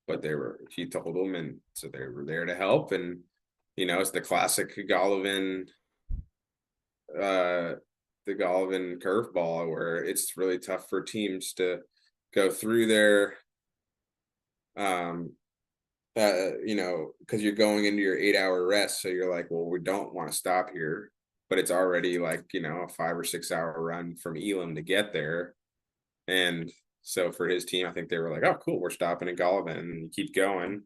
but he told them, and so they were there to help. And it's uh the Golovin curveball, where it's really tough for teams to go through there, um because you're going into your 8 hour rest, so you're like, well, we don't want to stop here, but it's already like a 5 or 6 hour run from Elam to get there. And so for his team, I think they were like, oh cool, we're stopping in Golovin, and you keep going,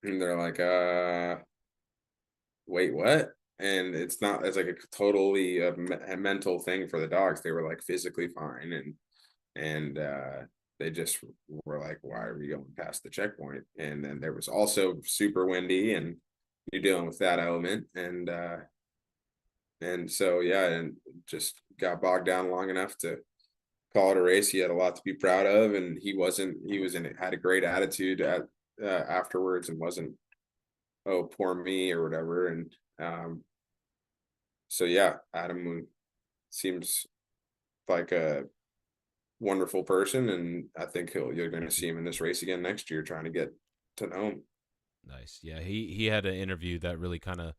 and they're like, wait, what? And it's like a totally a mental thing for the dogs. They were like physically fine, and they just were like, why are we going past the checkpoint? And then there was also super windy, and you're dealing with that element, and so yeah, and just got bogged down long enough to call it a race. He had a lot to be proud of, and he was in it, had a great attitude afterwards, and wasn't, oh poor me or whatever. And so yeah, Adam seems like a wonderful person, and I think you're going to see him in this race again next year, trying to get to know him. Nice. Yeah, he had an interview that really kind of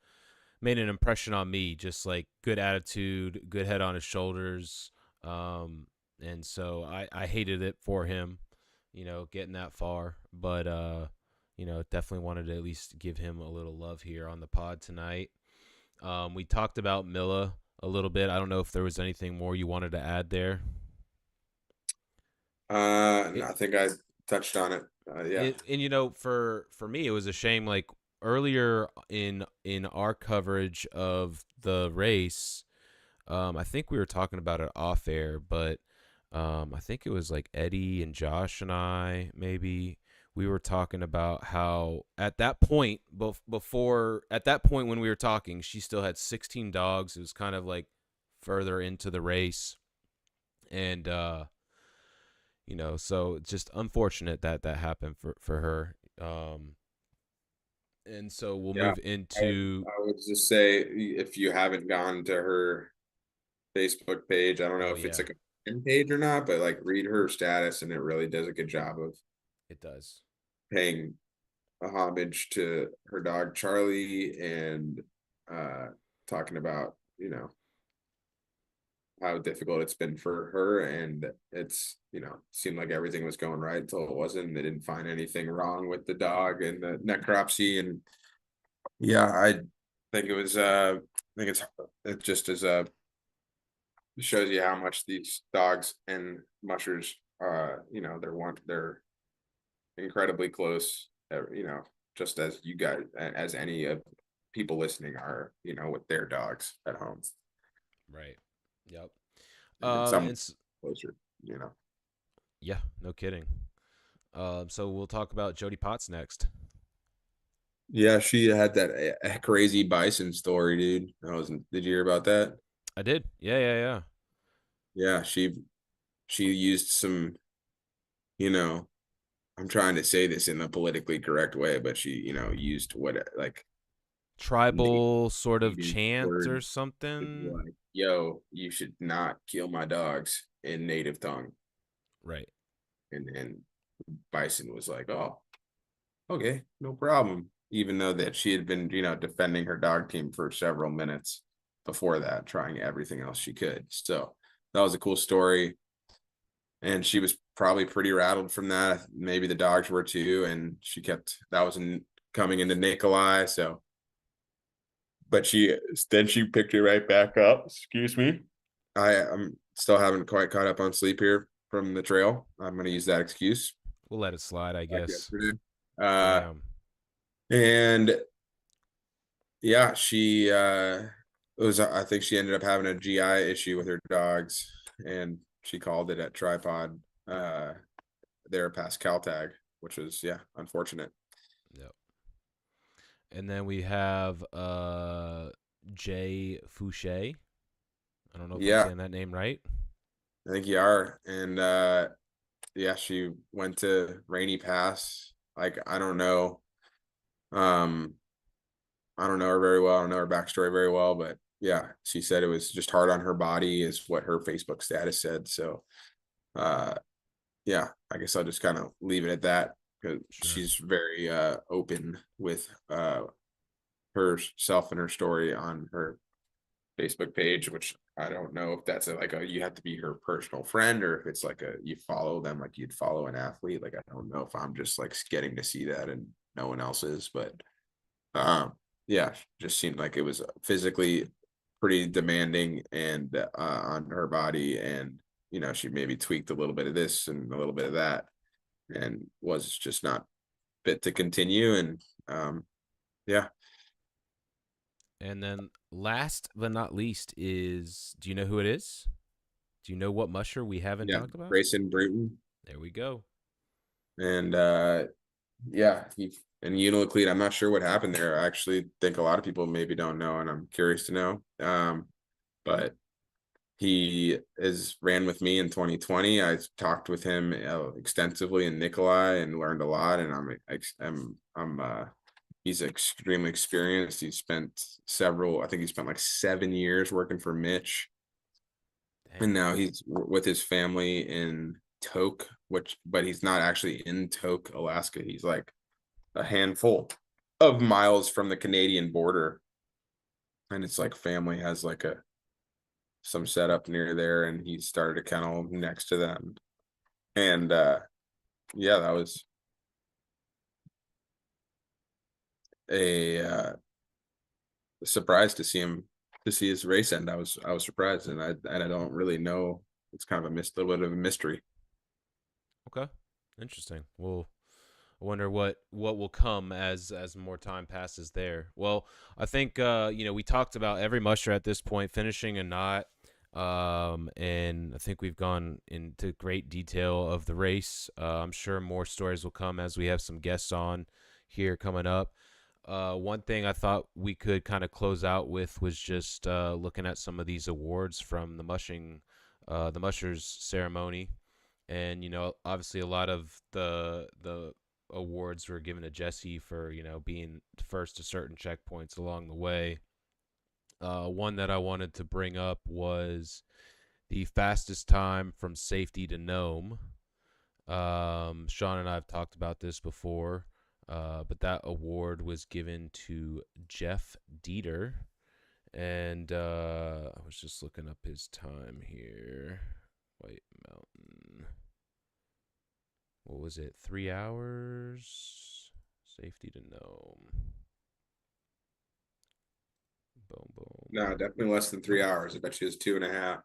made an impression on me. Just like good attitude, good head on his shoulders. And so I hated it for him, getting that far. But definitely wanted to at least give him a little love here on the pod tonight. We talked about Milla a little bit. I don't know if there was anything more you wanted to add there. And I think I touched on it. Yeah. And for me, it was a shame. Like earlier in our coverage of the race, I think we were talking about it off air, but I think it was like Eddie and Josh and I maybe we were talking about how at that point before at that point when we were talking, she still had 16 dogs. It was kind of like further into the race, and so it's just unfortunate that that happened for her. And so we'll Yeah. move I, into. I would just say, if you haven't gone to her Facebook page, I don't know Oh if it's yeah, like a fan page or not, but like read her status, and it really does a good job of it does. paying a homage to her dog Charlie, and uh talking about how difficult it's been for her, and it's seemed like everything was going right until it wasn't. They didn't find anything wrong with the dog and the necropsy, and yeah, I think I think it just is shows you how much these dogs and mushers they're incredibly close, just as you guys, as any of people listening are, with their dogs at home, Right. Yep. and some It's closer, you know. yeah, no kidding. So we'll talk about Jody Potts next. Yeah, she had that crazy bison story, dude. Did you hear about that? I did. Yeah, yeah, yeah. Yeah, she used some, you know, I'm trying to say this in a politically correct way, but she, used what like native, Tribal sort of native chant or words to be something. like, yo, you should not kill my dogs in native tongue. Right. And Bison was like, oh, okay, no problem. Even though that she had been, defending her dog team for several minutes before that, trying everything else she could. So that was a cool story. And she was probably pretty rattled from that. Maybe the dogs were too. And she kept that was coming into Nikolai. So, but she picked it right back up. Excuse me. I'm still haven't quite caught up on sleep here from the trail. I'm going to use that excuse. We'll let it slide, I Back guess. yesterday. Uh, Yeah. and yeah, she was I think she ended up having a GI issue with her dogs, and she called it at Tripod uh there past Caltag, which was, yeah, unfortunate. Yep. And then we have Jay Fouché. I don't know if I'm Yeah, saying that name right. I think you are. And yeah, she went to Rainy Pass. Like, Um I don't know her very well. I don't know her backstory very well, but yeah, she said it was just hard on her body, is what her Facebook status said. So uh yeah, I guess I'll just kind of leave it at that, because Sure. she's very open with herself and her story on her Facebook page, which I don't know if that's like a you have to be her personal friend, or if it's like a you follow them like you'd follow an athlete. Like, I don't know if I'm just like getting to see that and no one else is, but yeah, just seemed like it was physically pretty demanding and on her body, and she maybe tweaked a little bit of this and a little bit of that, and was just not fit to continue. And yeah. And then last but not least is, do you know who it is? Do you know what musher we haven't Yeah, talked about? Grayson Bruton. There we go. And yeah, he and Unilocleat, I'm not sure what happened there. I actually think a lot of people maybe don't know, and I'm curious to know. But he is ran with me in 2020. I talked with him extensively in Nikolai and learned a lot. And he's extremely experienced. I think he spent like 7 years working for Mitch, Dang. and now he's with his family in Tok, but he's not actually in Tok, Alaska. He's like a handful of miles from the Canadian border, and it's like family has like some setup near there, and he started a kennel next to them. And yeah, that was a surprise to see his race end. I was surprised, and I don't really know. It's kind of a little bit of a mystery. Okay. Interesting. Well, I wonder what will come as more time passes there. Well, I think we talked about every musher at this point, finishing and not. And I think we've gone into great detail of the race. I'm sure more stories will come as we have some guests on here coming up. One thing I thought we could kind of close out with was just looking at some of these awards from the mushers ceremony, and obviously a lot of the awards were given to Jesse for being first to certain checkpoints along the way. One that I wanted to bring up was the fastest time from safety to Nome. Sean and I have talked about this before, but that award was given to Jeff Dieter. And I was just looking up his time here. White Mountain. What was it? 3 hours? Safety to Nome. Boom, No, boom. definitely less than 3 hours. I bet you it's 2.5.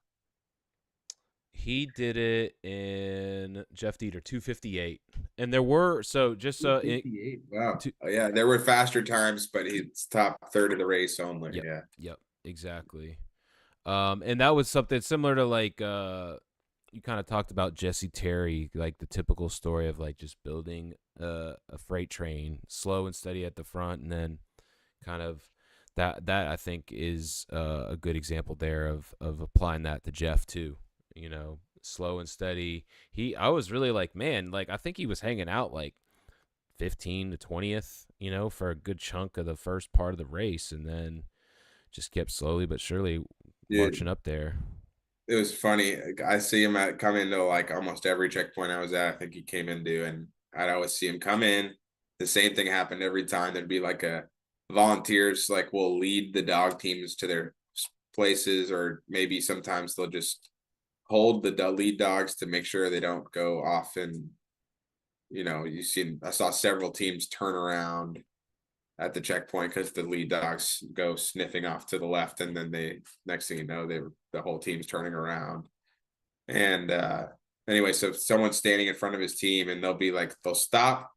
He did it in Jeff Dieter 2:58, and there were so just 258. Wow. two, Oh, yeah, there were faster times, but he's top third of the race only. yep, Yeah. yep, exactly. And that was something similar to like you kind of talked about Jesse Terry, like the typical story of like just building a freight train, slow and steady at the front, and then kind of that I think is a good example there of applying that to Jeff too. You know, slow and steady. I was really like, man, like I think he was hanging out like 15 to 20th, you know, for a good chunk of the first part of the race, and then just kept slowly but surely Dude, marching up there. it was funny. I see him come into like almost every checkpoint I was at. I think he came into, and I'd always see him come in. The same thing happened every time. There'd be like a volunteers like will lead the dog teams to their places, or maybe sometimes they'll just hold the lead dogs to make sure they don't go off. And I saw several teams turn around at the checkpoint because the lead dogs go sniffing off to the left, and then next thing you know, the whole team's turning around. And anyway, so someone's standing in front of his team, and they'll stop,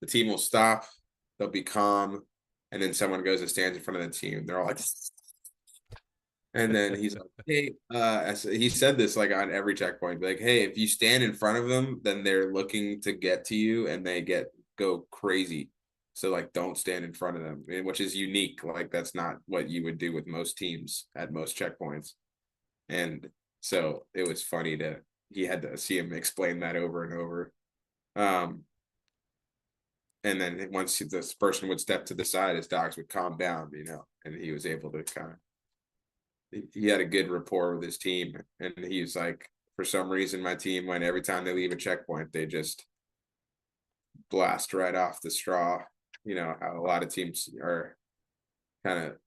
the team will stop, they'll be calm, and then someone goes and stands in front of the team. They're all like, and then he's like, hey, he said this like on every checkpoint, like, hey, if you stand in front of them, then they're looking to get to you and they go crazy. So like, don't stand in front of them, which is unique. Like that's not what you would do with most teams at most checkpoints. And so it was funny he had to see him explain that over and over. Um, and then once this person would step to the side, his dogs would calm down, and he was able to kind of, he had a good rapport with his team. And he was like, for some reason, my team, when every time they leave a checkpoint, they just blast right off the straw. How a lot of teams are kind of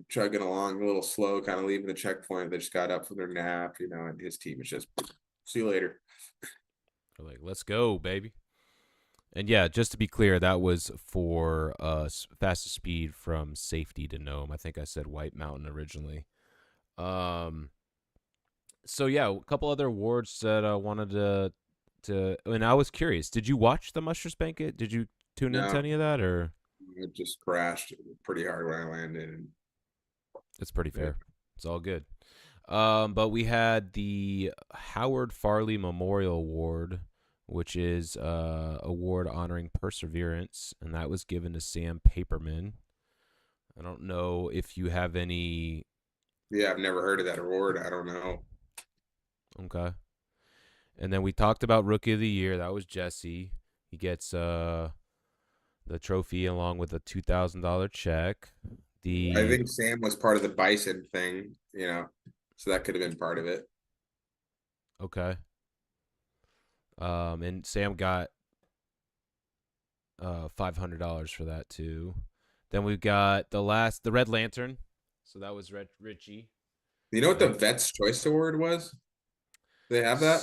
chugging along a little slow, kind of leaving the checkpoint. They just got up from their nap, and his team is just, see you later. They're like, let's go, baby. And yeah, just to be clear, that was for fastest speed from safety to Nome. I think I said White Mountain originally. Um, so yeah, a couple other awards that I wanted and I was curious. Did you watch the Mushers Banquet? Did you tune into No, any of that, or it just crashed pretty hard when I landed. And it's pretty yeah, fair? It's all good. But we had the Howard Farley Memorial Award, which is award honoring perseverance, and that was given to Sam Paperman. I don't know if you have any. I've never heard of that award. I don't know. Okay. And then we talked about Rookie of the Year. That was Jesse. He gets the trophy along with a $2,000 check. I The think Sam was part of the bison thing, so that could have been part of it. Okay. And Sam got $500 for that too. Then we've got the Red Lantern. So that was Richie, You know what the right? Vet's Choice Award was? Do they have that?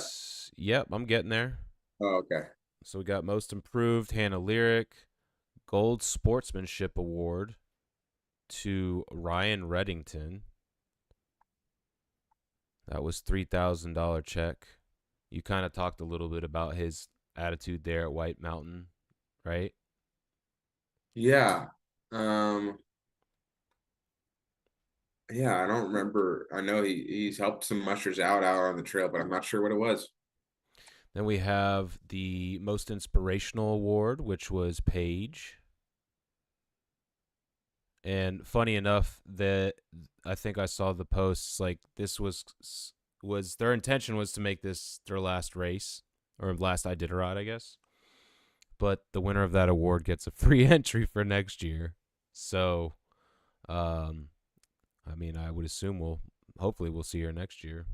Yep, I'm getting there. Oh, okay. So we got Most Improved Hannah Lyric, Gold Sportsmanship Award to Ryan Reddington. That was $3,000 check. You kind of talked a little bit about his attitude there at White Mountain, right? Yeah. Um, yeah, I don't remember. I know he's helped some mushers out on the trail, but I'm not sure what it was. Then we have the Most Inspirational Award, which was Paige. And funny enough, that I think I saw the posts like this was their intention was to make this their last race or last Iditarod, I guess. But the winner of that award gets a free entry for next year. So, um, I mean, I would assume hopefully we'll see her next year.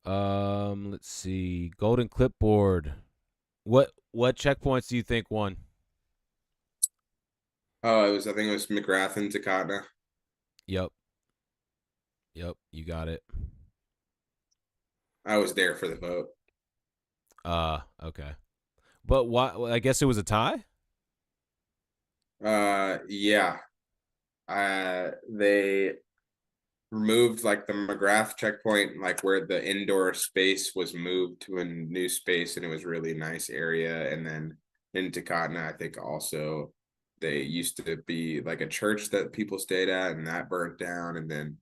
Let's see, Golden Clipboard. What checkpoints do you think won? Oh, I think it was McGrath and Takata. Yep, yep, you got it. I was there for the vote. Okay. But why? I guess it was a tie. Yeah. They removed like the McGrath checkpoint, like where the indoor space was moved to a new space, and it was really nice area. And then in Takatna, I think also they used to be like a church that people stayed at, and that burnt down. And then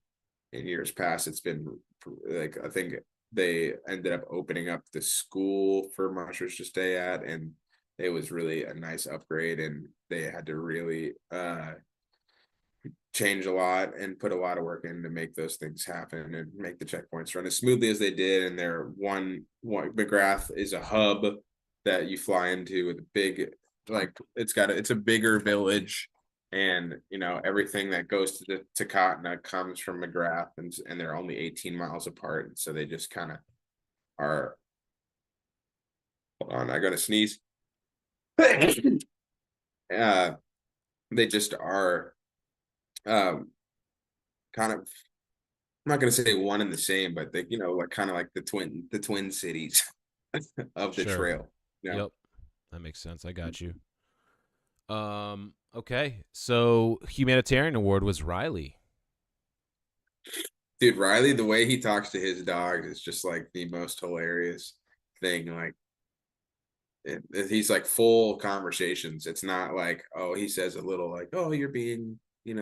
in years past, it's been like I think they ended up opening up the school for mushers to stay at, and it was really a nice upgrade, and they had to really change a lot and put a lot of work in to make those things happen and make the checkpoints run as smoothly as they did. And their one McGrath is a hub that you fly into with a big, like it's a bigger village, and everything that goes to Katna comes from McGrath, and they're only 18 miles apart, so they just kind of are. Hold on, I gotta sneeze. uh, they just are um kind of, I'm not gonna say one and the same, but they, like kind of like the twin cities of the Sure. trail. Yep. That makes sense. I got you. Okay. So humanitarian award was Riley. Dude, Riley, the way he talks to his dog is just like the most hilarious thing. Like he's like full conversations. It's not like, oh, he says a little like, oh, you're being,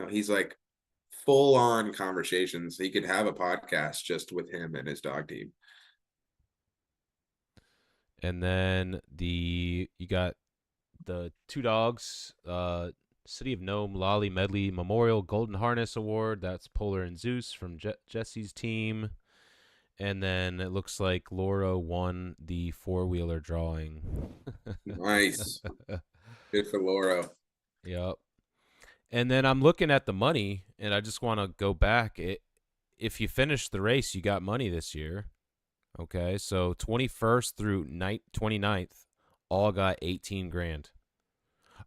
he's like full on conversations. He could have a podcast just with him and his dog team. And then you got the two dogs, City of Nome Lolly Medley Memorial Golden Harness Award. That's Polar and Zeus from Jesse's team. And then it looks like Laura won the four-wheeler drawing. Nice. Good for Laura. Yep. And then I'm looking at the money, and I just want to go back. If you finish the race, you got money this year. Okay, so 21st through 29th, all got 18 grand.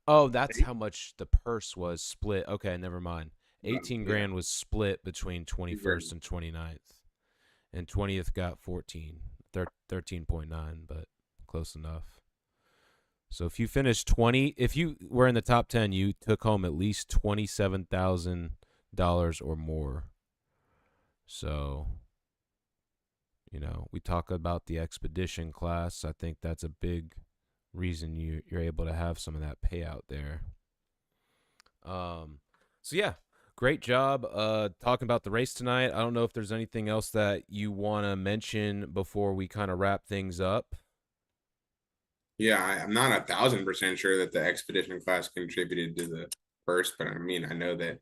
Oh, that's how much the purse was split. Okay, never mind. 18 Yeah. grand was split between 21st and 29th. And 20th got 14. 13.9, but close enough. So if you finished 20, if you were in the top 10, you took home at least $27,000 or more. So, we talk about the expedition class. I think that's a big reason you're able to have some of that payout there. So yeah, great job talking about the race tonight. I don't know if there's anything else that you want to mention before we kind of wrap things up. Yeah, I'm not 1,000% sure that the expedition class contributed to the first, but I mean, I know that,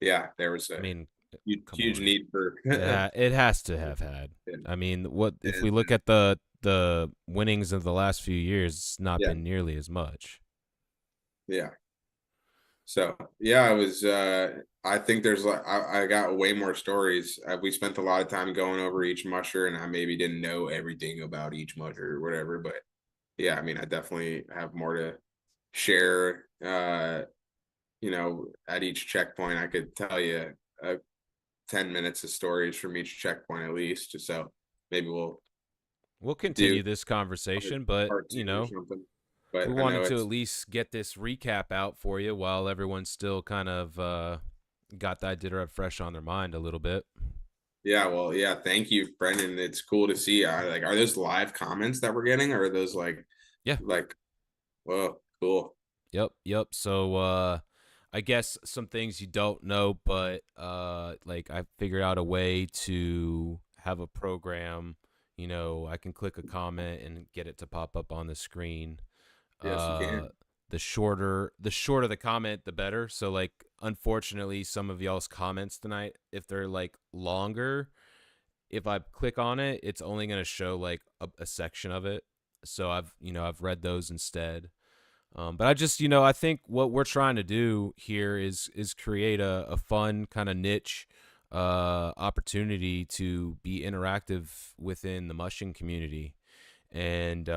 yeah, there was I a mean, come huge on. need for It has to have had. I mean, what if we look at the winnings of the last few years? It's not yeah, been nearly as much. yeah. So yeah, I was. I think there's like I got way more stories. We spent a lot of time going over each musher, and I maybe didn't know everything about each musher or whatever. But yeah, I mean, I definitely have more to share. At each checkpoint, I could tell you 10 minutes of stories from each checkpoint at least. So maybe We'll do continue this part, conversation, but part two or something. But we I know wanted to it's at least get this recap out for you while everyone's still kind of got that Iditarod fresh on their mind a little bit. Yeah, well, yeah, thank you, Brendan. It's cool to see. Are those live comments that we're getting, or are those Yeah. like, whoa, cool. Yep. So I guess some things you don't know, but like I figured out a way to have a program, I can click a comment and get it to pop up on the screen. Yes, you Uh can. the shorter the comment, the better. So like unfortunately some of y'all's comments tonight, if they're like longer, if I click on it, it's only going to show like a section of it. So I've read those instead. But I just, I think what we're trying to do here is create a fun kind of niche opportunity to be interactive within the mushing community. And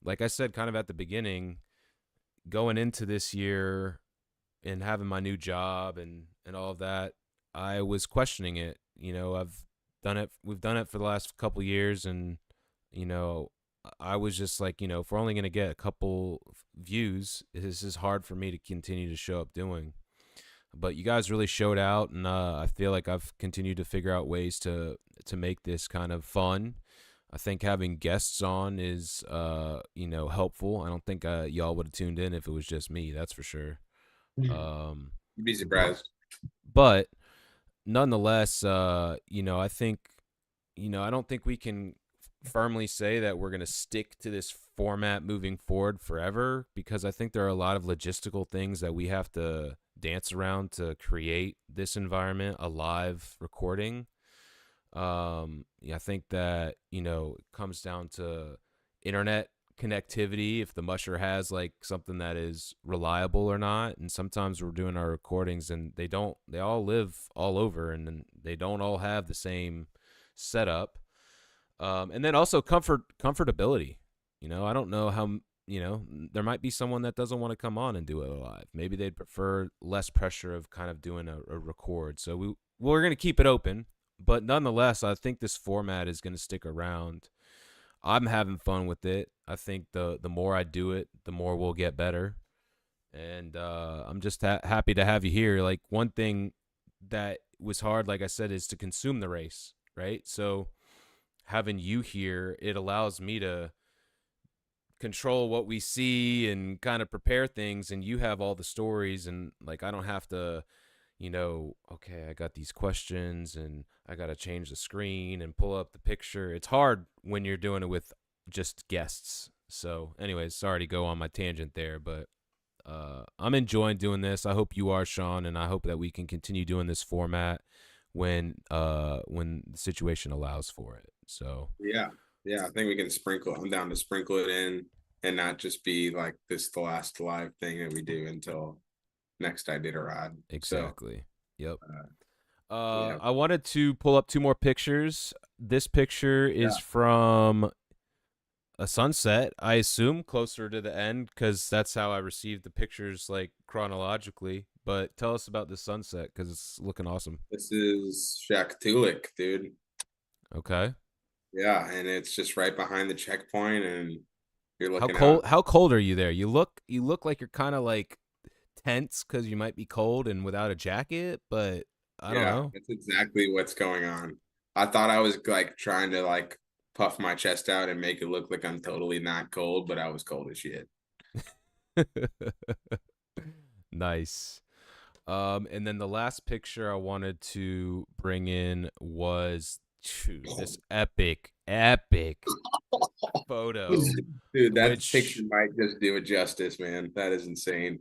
like I said, kind of at the beginning, going into this year and having my new job and all of that, I was questioning it. We've done it for the last couple years, and you know, I was just like, if we're only going to get a couple views, this is hard for me to continue to show up doing. But you guys really showed out, and I feel like I've continued to figure out ways to make this kind of fun. I think having guests on is, helpful. I don't think y'all would have tuned in if it was just me. That's for sure. You'd be But surprised. but nonetheless, I think I don't think we can firmly say that we're going to stick to this format moving forward forever, because I think there are a lot of logistical things that we have to dance around to create this environment, a live recording. Yeah, I think that, it comes down to internet connectivity, if the musher has like something that is reliable or not. And sometimes we're doing our recordings and they all live all over, and then they don't all have the same setup. And then also comfortability. I don't know how, there might be someone that doesn't want to come on and do it live. Maybe they'd prefer less pressure of kind of doing a record. So we're going to keep it open, but nonetheless, I think this format is going to stick around. I'm having fun with it. I think the more I do it, the more we'll get better. And I'm just happy to have you here. Like, one thing that was hard, like I said, is to consume the race, right? So having you here, it allows me to control what we see and kind of prepare things, and you have all the stories, and like I don't have to, okay, I got these questions and I got to change the screen and pull up the picture. It's hard when you're doing it with just guests. So anyways, sorry to go on my tangent there, but I'm enjoying doing this. I hope you are, Sean, and I hope that we can continue doing this format when the situation allows for it. So Yeah. Yeah. I think we can sprinkle. I'm down to sprinkle it in and not just be like this the last live thing that we do until next Iditarod. So exactly. Yep. yeah. I wanted to pull up two more pictures. This picture is Yeah. from a sunset, I assume, closer to the end, because that's how I received the pictures, like chronologically. But tell us about the sunset, because it's looking awesome. This is Shaktoolik, dude. Okay. Yeah, and it's just right behind the checkpoint, and you're How looking cold? out. How cold are you there? You look like you're kind of like tense because you might be cold and without a jacket, but I don't Yeah, know. that's exactly what's going on. I thought I was like trying to like puff my chest out and make it look like I'm totally not cold, but I was cold as shit. Nice. And then the last picture I wanted to bring in was this epic photo, Dude, that picture which might just do it justice, man. That is insane.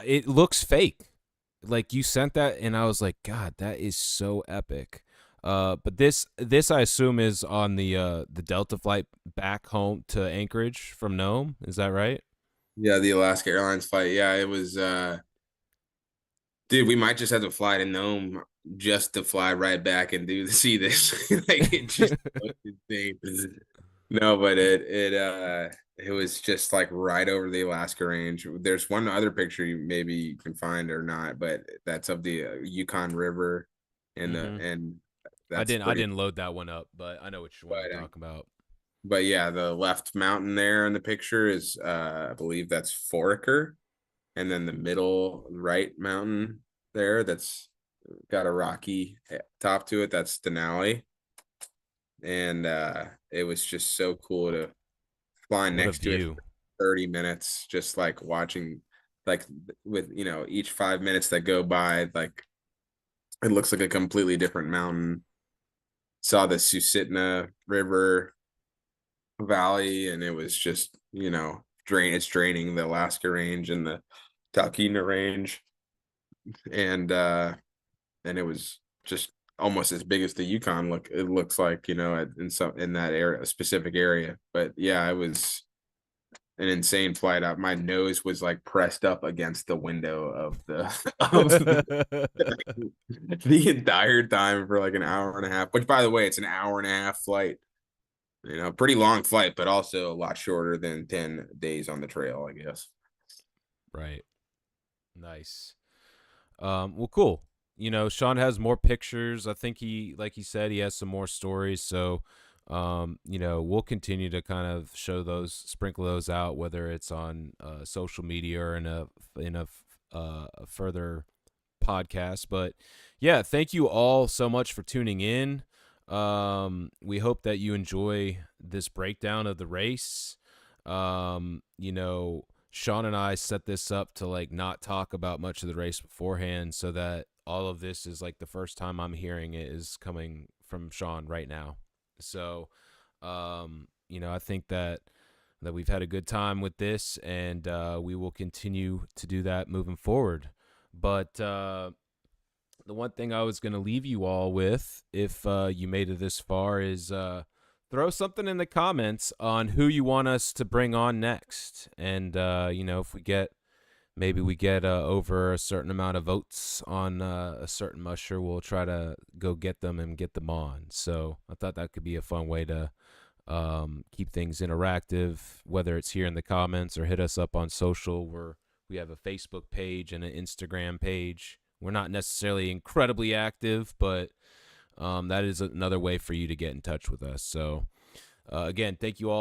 it looks fake. Like, you sent that, and I was like, God, that is so epic. But this I assume is on the Delta flight back home to Anchorage from Nome. Is that right? Yeah, the Alaska Airlines flight. Yeah, it was dude, we might just have to fly to Nome just to fly right back and do see this. Like it just looks insane. No, but it was just like right over the Alaska range. There's one other picture maybe you can find or not, but that's of the Yukon River Mm-hmm. and I that's didn't I pretty. didn't load that one up, but I know which one you're But talking about. but yeah, the left mountain there in the picture is I believe that's Foraker, and then the middle right mountain there that's got a rocky top to it, that's Denali. And it was just so cool to fly What a next to it view. for 30 minutes, just like watching, like with each 5 minutes that go by, like it looks like a completely different mountain. Saw the Susitna River Valley, and it was just it's draining the Alaska Range and the Talkeetna Range, and and it was just almost as big as the Yukon it looks like, in that area, a specific area. But yeah, it was an insane flight up. My nose was like pressed up against the window of the of the entire time for like an hour and a half, which by the way, it's an hour and a half flight. Pretty long flight, but also a lot shorter than 10 days on the trail, I guess. Right. Nice. Well, cool. Sean has more pictures. I think like he said, he has some more stories. So, we'll continue to kind of sprinkle those out, whether it's on social media or in a further podcast. But yeah, thank you all so much for tuning in. We hope that you enjoy this breakdown of the race. Sean and I set this up to like not talk about much of the race beforehand, so that all of this is like the first time I'm hearing it is coming from Sean right now. So, I think that we've had a good time with this, and we will continue to do that moving forward. But the one thing I was going to leave you all with, if you made it this far, is throw something in the comments on who you want us to bring on next. And, if we get over a certain amount of votes on a certain musher, we'll try to go get them and get them on. So I thought that could be a fun way to keep things interactive, whether it's here in the comments or hit us up on social. We have a Facebook page and an Instagram page. We're not necessarily incredibly active, but that is another way for you to get in touch with us. So again, thank you all